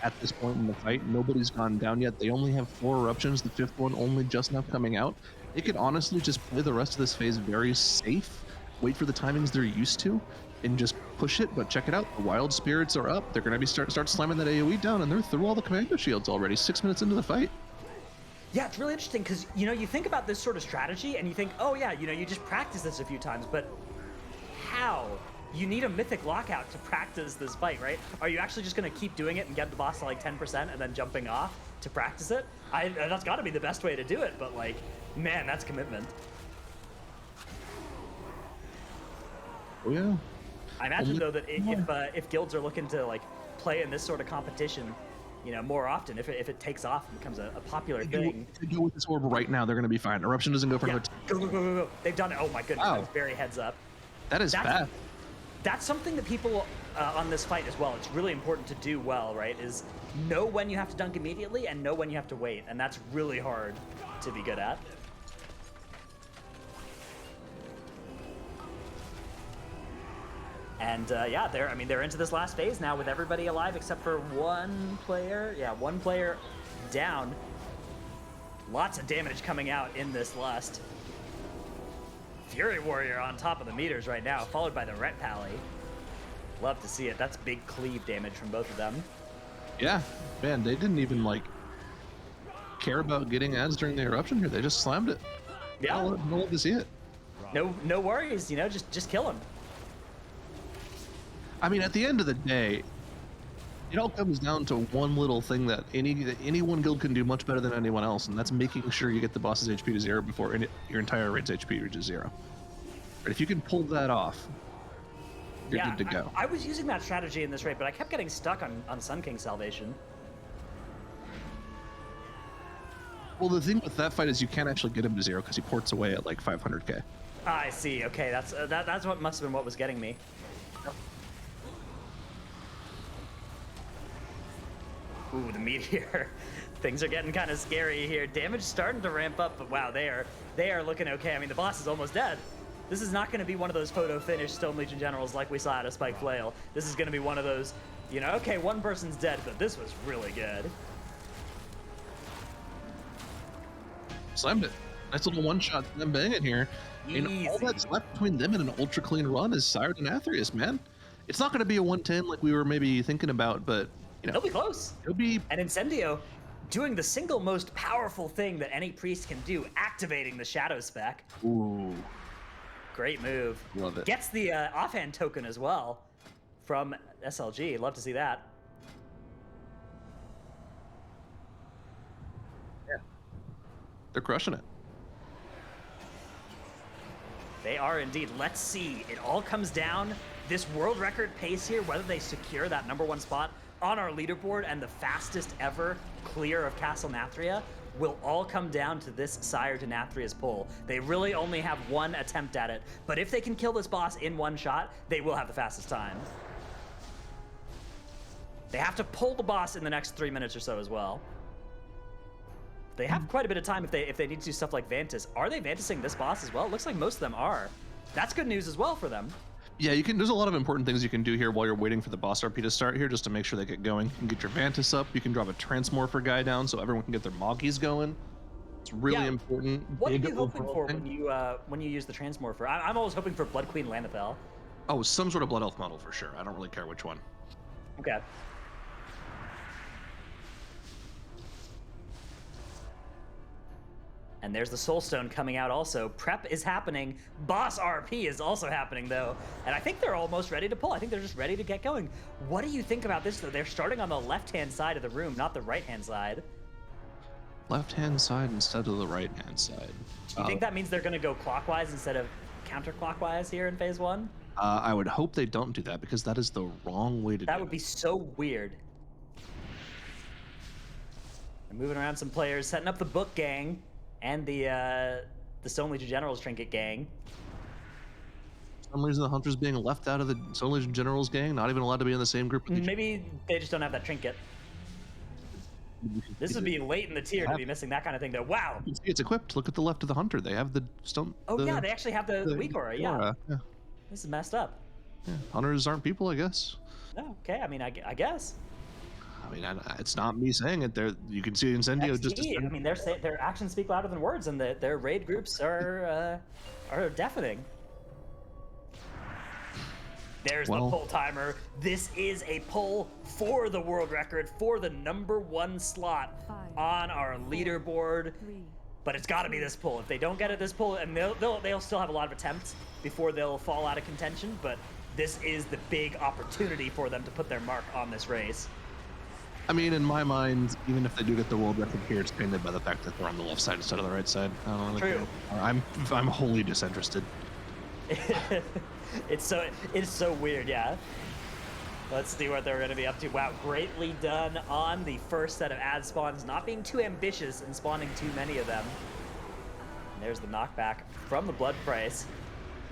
Speaker 2: at this point in the fight. Nobody's gone down yet. They only have 4 eruptions, the 5th one only just now coming out. They could honestly just play the rest of this phase very safe, wait for the timings they're used to, and just push it. But check it out, the wild spirits are up. They're going to be start slamming that AoE down, and they're through all the commando shields already 6 minutes into the fight.
Speaker 1: Yeah, it's really interesting because, you know, you think about this sort of strategy and you think, oh yeah, you know, you just practice this a few times, but how? You need a mythic lockout to practice this fight, right? Are you actually just going to keep doing it and get the boss to like 10% and then jumping off to practice it? That's got to be the best way to do it, but like, man, that's commitment.
Speaker 2: Oh yeah.
Speaker 1: I imagine though that if guilds are looking to like play in this sort of competition, you know, more often, if it takes off and becomes a popular thing.
Speaker 2: If they go with this orb right now, they're going to be fine. Eruption doesn't go for another.
Speaker 1: Go. They've done it. Oh my goodness,
Speaker 2: Wow.
Speaker 1: that's very heads up.
Speaker 2: That is fast.
Speaker 1: That's something that people on this fight as well, it's really important to do well, right, is know when you have to dunk immediately and know when you have to wait, and that's really hard to be good at. And yeah, they're into this last phase now with everybody alive except for one player. Yeah, one player down. Lots of damage coming out in this Lust. Fury Warrior on top of the meters right now, followed by the Ret Pally. Love to see it. That's big cleave damage from both of them.
Speaker 2: Yeah, man, they didn't even like care about getting ads during the eruption here. They just slammed it.
Speaker 1: Yeah.
Speaker 2: I'll love to see it.
Speaker 1: No worries, you know, just kill him.
Speaker 2: I mean, at the end of the day, it all comes down to one little thing that any one guild can do much better than anyone else, and that's making sure you get the boss's HP to 0 before your entire raid's HP reaches 0. But if you can pull that off, you're good to go.
Speaker 1: I was using that strategy in this raid, but I kept getting stuck on Sun King's Salvation.
Speaker 2: Well, the thing with that fight is you can't actually get him to 0 because he ports away at like 500k.
Speaker 1: I see. Okay, that's what must have been what was getting me. Ooh, the meteor. Things are getting kind of scary here. Damage starting to ramp up, but wow, they are looking okay. I mean, the boss is almost dead. This is not going to be one of those photo finish Stone Legion generals like we saw at a Spike Flail. This is going to be one of those, you know, okay, one person's dead, but this was really good.
Speaker 2: Slammed it. Nice little one-shot them banging here. And all that's left between them and an ultra clean run is Sire Denathrius, man. It's not going to be a 110 like we were maybe thinking about, but you know,
Speaker 1: They'll be close.
Speaker 2: It'll be.
Speaker 1: And Incendio doing the single most powerful thing that any priest can do, activating the Shadow Spec.
Speaker 2: Ooh.
Speaker 1: Great move.
Speaker 2: Love it.
Speaker 1: Gets the offhand token as well from SLG. Love to see that.
Speaker 2: Yeah. They're crushing it.
Speaker 1: They are indeed. Let's see. It all comes down. This world record pace here, whether they secure that #1 spot on our leaderboard and the fastest ever clear of Castle Nathria, will all come down to this Sire Denathrius pull. They really only have one attempt at it, but if they can kill this boss in one shot, they will have the fastest time. They have to pull the boss in the next 3 minutes or so as well. They have quite a bit of time if they need to do stuff like Vantis. Are they Vantising this boss as well? It looks like most of them are. That's good news as well for them.
Speaker 2: Yeah, you can. There's a lot of important things you can do here while you're waiting for the boss RP to start here, just to make sure they get going. You can get your Vantis up. You can drop a Transmorpher guy down so everyone can get their Moggies going. It's really important.
Speaker 1: What are
Speaker 2: Big
Speaker 1: you hoping
Speaker 2: overall
Speaker 1: for
Speaker 2: thing.
Speaker 1: when you use the Transmorpher? I'm always hoping for Blood Queen Lanathel.
Speaker 2: Oh, some sort of Blood Elf model for sure. I don't really care which one.
Speaker 1: Okay. And there's the Soul Stone coming out also. Prep is happening. Boss RP is also happening, though. And I think they're almost ready to pull. I think they're just ready to get going. What do you think about this, though? They're starting on the left-hand side of the room, not the right-hand side.
Speaker 2: Left-hand side instead of the right-hand side.
Speaker 1: Do you think that means they're going to go clockwise instead of counterclockwise here in phase one?
Speaker 2: I would hope they don't do that, because that is the wrong way to do it.
Speaker 1: That would be so weird. They're moving around some players, setting up the Book Gang. And the Stone Legion Generals Trinket gang.
Speaker 2: For some reason, the Hunter's being left out of the Stone Legion Generals gang, not even allowed to be in the same group with each
Speaker 1: Maybe they just don't have that trinket. This would be late in the tier to be missing that kind of thing, though. Wow.
Speaker 2: You can see it's equipped. Look at the left of the Hunter. They have the stone.
Speaker 1: Oh, yeah, they actually have the weak aura, yeah.
Speaker 2: Aura, yeah.
Speaker 1: This is messed up.
Speaker 2: Yeah. Hunters aren't people, I guess.
Speaker 1: Oh, okay, I mean, I guess.
Speaker 2: I mean, it's not me saying it. There, you can see Incendio just.
Speaker 1: XD, I mean, their actions speak louder than words, and their raid groups are deafening. There's the pull timer. This is a pull for the world record for the #1 slot on our leaderboard. But it's got to be this pull. If they don't get it this pull, and they'll still have a lot of attempts before they'll fall out of contention. But this is the big opportunity for them to put their mark on this race.
Speaker 2: I mean, in my mind, even if they do get the world record here, it's painted by the fact that they're on the left side instead of the right side. I don't really
Speaker 1: True.
Speaker 2: care. I'm wholly disinterested.
Speaker 1: It's so weird, yeah. Let's see what they're going to be up to. Wow, greatly done on the first set of ad spawns, not being too ambitious and spawning too many of them. And there's the knockback from the Blood Price.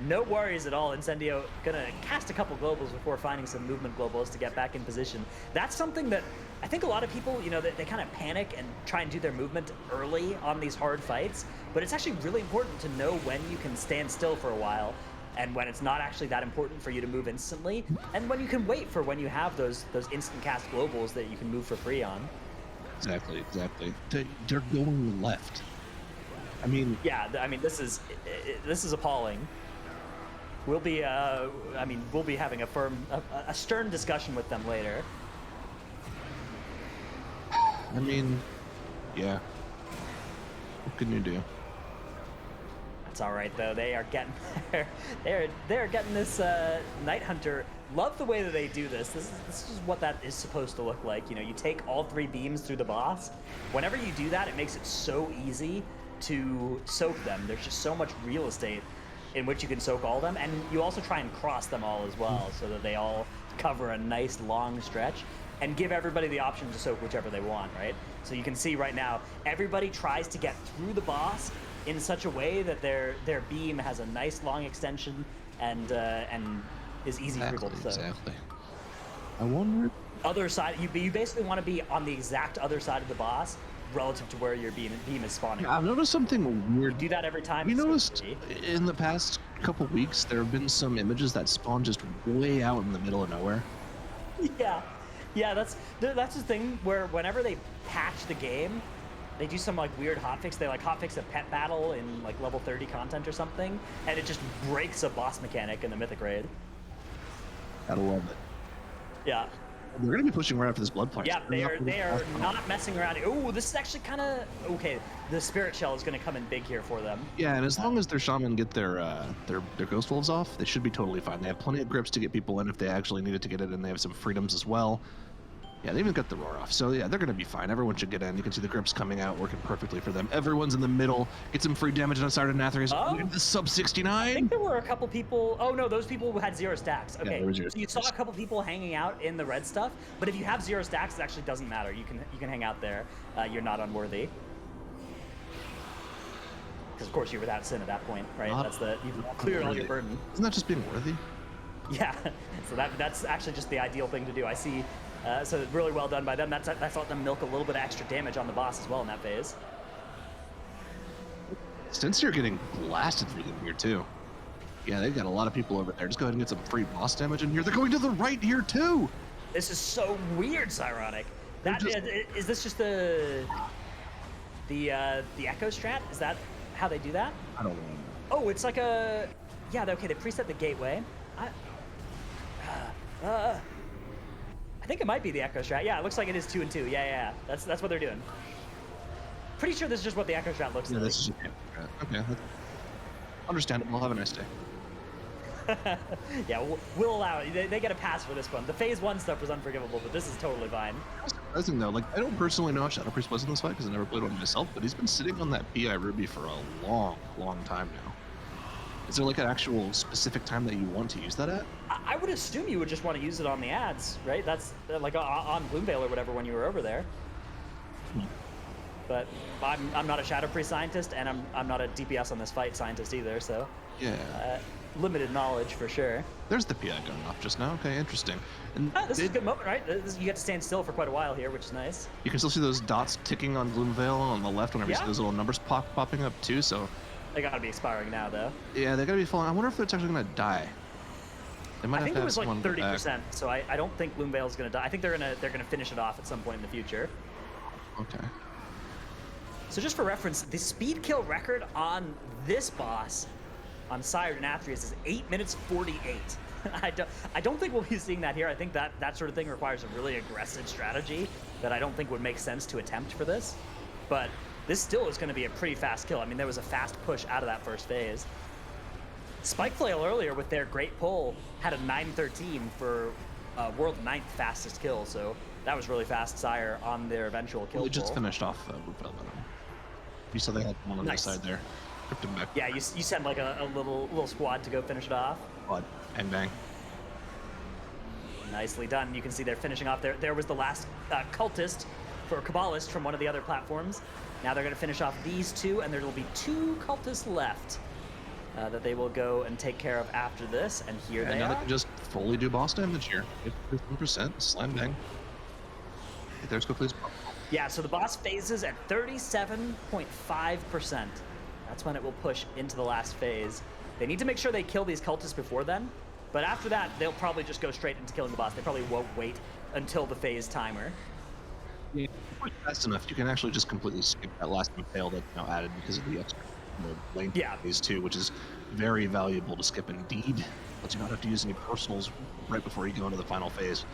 Speaker 1: No worries at all. Incendio gonna cast a couple globals before finding some movement globals to get back in position. That's something that I think a lot of people, you know, they kind of panic and try and do their movement early on these hard fights, but it's actually really important to know when you can stand still for a while and when it's not actually that important for you to move instantly, and when you can wait for when you have those instant cast globals that you can move for free on.
Speaker 2: Exactly. They're going left. I mean,
Speaker 1: yeah, I mean, this is appalling. We'll be, we'll be having a stern discussion with them later.
Speaker 2: I mean, yeah. What can you do?
Speaker 1: That's all right though. They are getting they're getting this Night Hunter. Love the way that they do this. This is what that is supposed to look like. You know, you take all 3 beams through the boss. Whenever you do that, it makes it so easy to soak them. There's just so much real estate in which you can soak all of them, and you also try and cross them all as well, so that they all cover a nice long stretch and give everybody the option to soak whichever they want, right? So you can see right now, everybody tries to get through the boss in such a way that their beam has a nice long extension and is easy for people to soak.
Speaker 2: Exactly. I wonder.
Speaker 1: Other side, you basically want to be on the exact other side of the boss relative to where your beam is spawning.
Speaker 2: I've noticed something weird.
Speaker 1: Do that every time.
Speaker 2: You noticed in the past couple weeks there have been some images that spawn just way out in the middle of nowhere.
Speaker 1: Yeah, that's the thing where whenever they patch the game, they do some like weird hotfix. They like hotfix a pet battle in like level 30 content or something, and it just breaks a boss mechanic in the Mythic Raid.
Speaker 2: Gotta love it.
Speaker 1: Yeah.
Speaker 2: They're gonna be pushing right after this blood punch.
Speaker 1: Yeah, they are not messing around. Oh, this is actually kind of okay. The Spirit Shell is gonna come in big here for them.
Speaker 2: Yeah, and as long as their shaman get their ghost wolves off, they should be totally fine. They have plenty of grips to get people in if they actually needed to get it in. They have some freedoms as well. Yeah, they even got the roar off. So yeah, they're gonna be fine. Everyone should get in. You can see the grips coming out, working perfectly for them. Everyone's in the middle. Get some free damage on Sire Denathrius. The sub 69.
Speaker 1: I think there were a couple people. Oh no, those people had 0 stacks. Okay,
Speaker 2: Yeah, there was 0
Speaker 1: so you saw a couple people hanging out in the red stuff, but if you have 0 stacks, it actually doesn't matter. You can hang out there. You're not unworthy. Because of course you're without sin at that point, right? You've cleared all your burden.
Speaker 2: Isn't that just being worthy?
Speaker 1: Yeah, so that's actually just the ideal thing to do. I see, so really well done by them. That's let them milk a little bit of extra damage on the boss as well in that phase.
Speaker 2: Since you're getting blasted for them here too. Yeah, they've got a lot of people over there. Just go ahead and get some free boss damage in here. They're going to the right here too.
Speaker 1: This is so weird, Xy'mox. That is this just the echo strat? Is that how they do that?
Speaker 2: I don't know.
Speaker 1: Oh, it's like a yeah. Okay, they preset the gateway. I think it might be the echo strat. Yeah, it looks like it is 2 and 2. Yeah. That's what they're doing. Pretty sure this is just what the echo strat looks like.
Speaker 2: This is just okay. That's understandable. Have a nice day.
Speaker 1: Yeah, we'll allow it. They get a pass for this one. The phase 1 stuff was unforgivable, but this is totally fine.
Speaker 2: It's surprising though. Like, I don't personally know how Shadow Priest was in this fight because I never played one myself, but he's been sitting on that PI Ruby for a long time now. Is there like an actual specific time that you want to use that at?
Speaker 1: I would assume you would just want to use it on the ads, right? That's like on Gloomvale or whatever when you were over there. But I'm not a Shadow Priest scientist, and I'm not a DPS on this fight scientist either, so
Speaker 2: Yeah.
Speaker 1: Limited knowledge for sure.
Speaker 2: There's the PI going off just now. Okay, interesting. And
Speaker 1: This is a good moment, right? You get to stand still for quite a while here, which is nice.
Speaker 2: you can still see those dots ticking on Gloomvale on the left whenever you see
Speaker 1: Yeah.
Speaker 2: those little numbers popping up too. So
Speaker 1: They gotta be expiring now, though.
Speaker 2: yeah, they gotta be falling. I wonder if it's actually gonna die. They might
Speaker 1: I
Speaker 2: have
Speaker 1: think
Speaker 2: to
Speaker 1: it
Speaker 2: have
Speaker 1: was like
Speaker 2: someone go back.
Speaker 1: 30%, so I don't think Gloomvale's gonna die. I think they're gonna finish it off at some point in the future.
Speaker 2: Okay.
Speaker 1: So just for reference, the speed kill record on this boss, on Sire Denathrius, is 8 minutes 48. I don't think we'll be seeing that here. I think that sort of thing requires a really aggressive strategy that I don't think would make sense to attempt for this. But this still is going to be a pretty fast kill. I mean, there was a fast push out of that first phase. Spike Flail earlier with their great pull had a 9:13 for world 9th fastest kill, so that was really fast. Sire on their eventual kill
Speaker 2: They just
Speaker 1: pull.
Speaker 2: finished off Rupel. You saw they had one on
Speaker 1: Nice.
Speaker 2: the side there. Ripped him back.
Speaker 1: Yeah, you send like a little squad to go finish it off.
Speaker 2: Quad. Bang bang.
Speaker 1: Nicely done. You can see they're finishing off. There was the last cultist for Kabbalist from one of the other platforms. Now they're going to finish off these two, and there will be 2 cultists left that they will go and take care of after this. And here
Speaker 2: And
Speaker 1: they
Speaker 2: now they
Speaker 1: are.
Speaker 2: can just fully do boss damage here. 15%, slam bang. There's quickly.
Speaker 1: Yeah, so the boss phases at 37.5%. That's when it will push into the last phase. They need to make sure they kill these cultists before then, but after that, they'll probably just go straight into killing the boss. They probably won't wait until the phase timer.
Speaker 2: Yeah, fast enough. You can actually just completely skip that last fail that's now added because of the extra length
Speaker 1: Yeah.
Speaker 2: of these two, which is very valuable to skip indeed. But you don't have to use any personals right before you go into the final phase.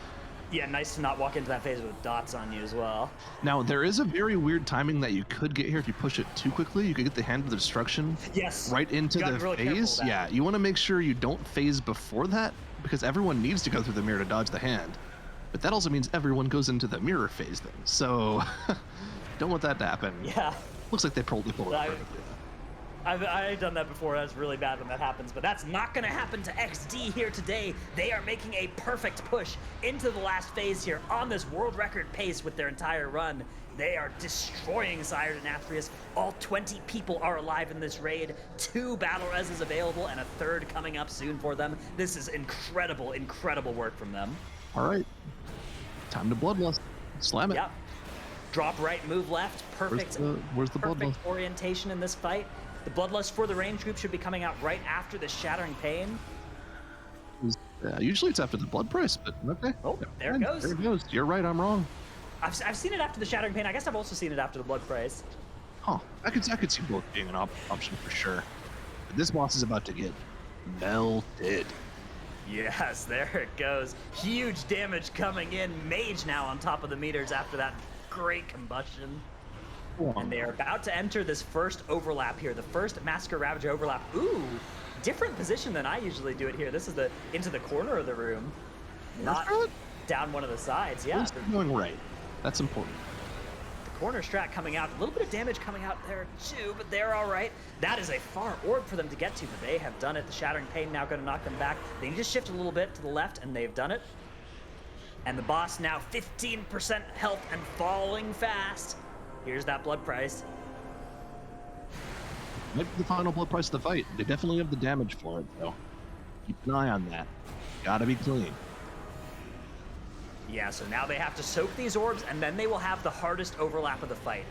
Speaker 1: Yeah, nice to not walk into that phase with dots on you as well.
Speaker 2: Now, there is a very weird timing that you could get here if you push it too quickly. You could get the Hand of Destruction
Speaker 1: Yes.
Speaker 2: right into
Speaker 1: You gotta
Speaker 2: the
Speaker 1: be really careful
Speaker 2: phase.
Speaker 1: with that.
Speaker 2: Yeah, you want to make sure you don't phase before that because everyone needs to go through the mirror to dodge the hand. But that also means everyone goes into the mirror phase then. So, don't want that to happen.
Speaker 1: Yeah.
Speaker 2: Looks like they pulled it
Speaker 1: I-
Speaker 2: perfectly.
Speaker 1: I've done that before. That's really bad when that happens, but that's not going to happen to XD here today. They are making a perfect push into the last phase here on this world record pace with their entire run. They are destroying Sire Denathrius. All 20 people are alive in this raid. 2 battle reses available and a 3rd coming up soon for them. This is incredible, incredible work from them.
Speaker 2: All right. Time to Bloodlust. Slam it.
Speaker 1: Yep. Drop right, move left. Perfect.
Speaker 2: Where's the Bloodlust?
Speaker 1: Perfect orientation in this fight. The Bloodlust for the range group should be coming out right after the Shattering Pain.
Speaker 2: Usually it's after the blood price, but okay.
Speaker 1: Oh, there it
Speaker 2: Fine.
Speaker 1: goes.
Speaker 2: There it goes. You're right, I'm wrong.
Speaker 1: I've seen it after the Shattering Pain. I guess I've also seen it after the Blood Price.
Speaker 2: Huh. I could see both being an option for sure. But this boss is about to get melted.
Speaker 1: Yes, there it goes. Huge damage coming in. Mage now on top of the meters after that great combustion. And they are about to enter this first overlap here, the first Massacre Ravager overlap. Ooh, different position than I usually do it here. This is the into the corner of the room, not
Speaker 2: Really?
Speaker 1: down one of the sides.
Speaker 2: At
Speaker 1: Yeah,
Speaker 2: least they're going right. That's important.
Speaker 1: the corner strat coming out. A little bit of damage coming out there too, but they're all right. That is a far orb for them to get to, but they have done it. The Shattering Pain now going to knock them back. They need to shift a little bit to the left, and they've done it. And the boss now 15% health and falling fast. Here's that blood price.
Speaker 2: Might be the final blood price of the fight. They definitely have the damage for it, though. Keep an eye on that. Gotta be clean.
Speaker 1: Yeah, so now they have to soak these orbs, and then they will have the hardest overlap of the fight.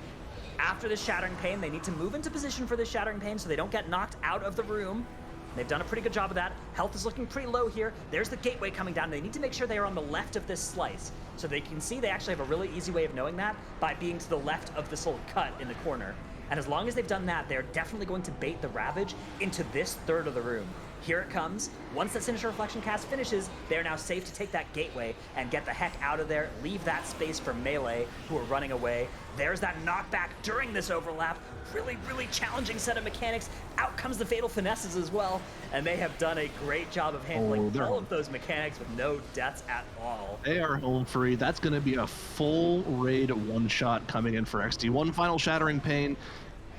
Speaker 1: After the Shattering Pain, they need to move into position for the Shattering Pain so they don't get knocked out of the room. They've done a pretty good job of that. Health is looking pretty low here. There's the gateway coming down. They need to make sure they are on the left of this slice. So they can see they actually have a really easy way of knowing that by being to the left of this little cut in the corner. And as long as they've done that, they're definitely going to bait the Ravage into this third of the room. Here it comes. Once that Sinister Reflection cast finishes, they're now safe to take that gateway and get the heck out of there, leave that space for Melee, who are running away. There's that knockback during this overlap. Really, really challenging set of mechanics. Out comes the Fatal Finesses as well, and they have done a great job of handling all of those mechanics with no deaths at all.
Speaker 2: They are home free. That's going to be a full raid one-shot coming in for XD. One final Shattering Pain.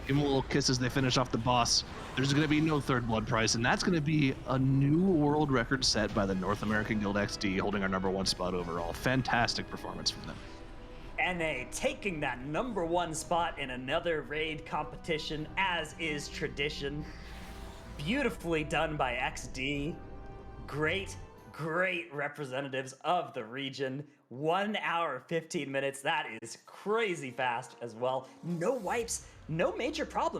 Speaker 2: Give them a little kiss as they finish off the boss. There's going to be no third blood price, and that's going to be a new world record set by the North American Guild XD, holding our #1 spot overall. Fantastic performance from them.
Speaker 1: NA taking that #1 spot in another raid competition, as is tradition. Beautifully done by XD. Great, great representatives of the region. 1 hour, 15 minutes. That is crazy fast as well. No wipes, no major problems.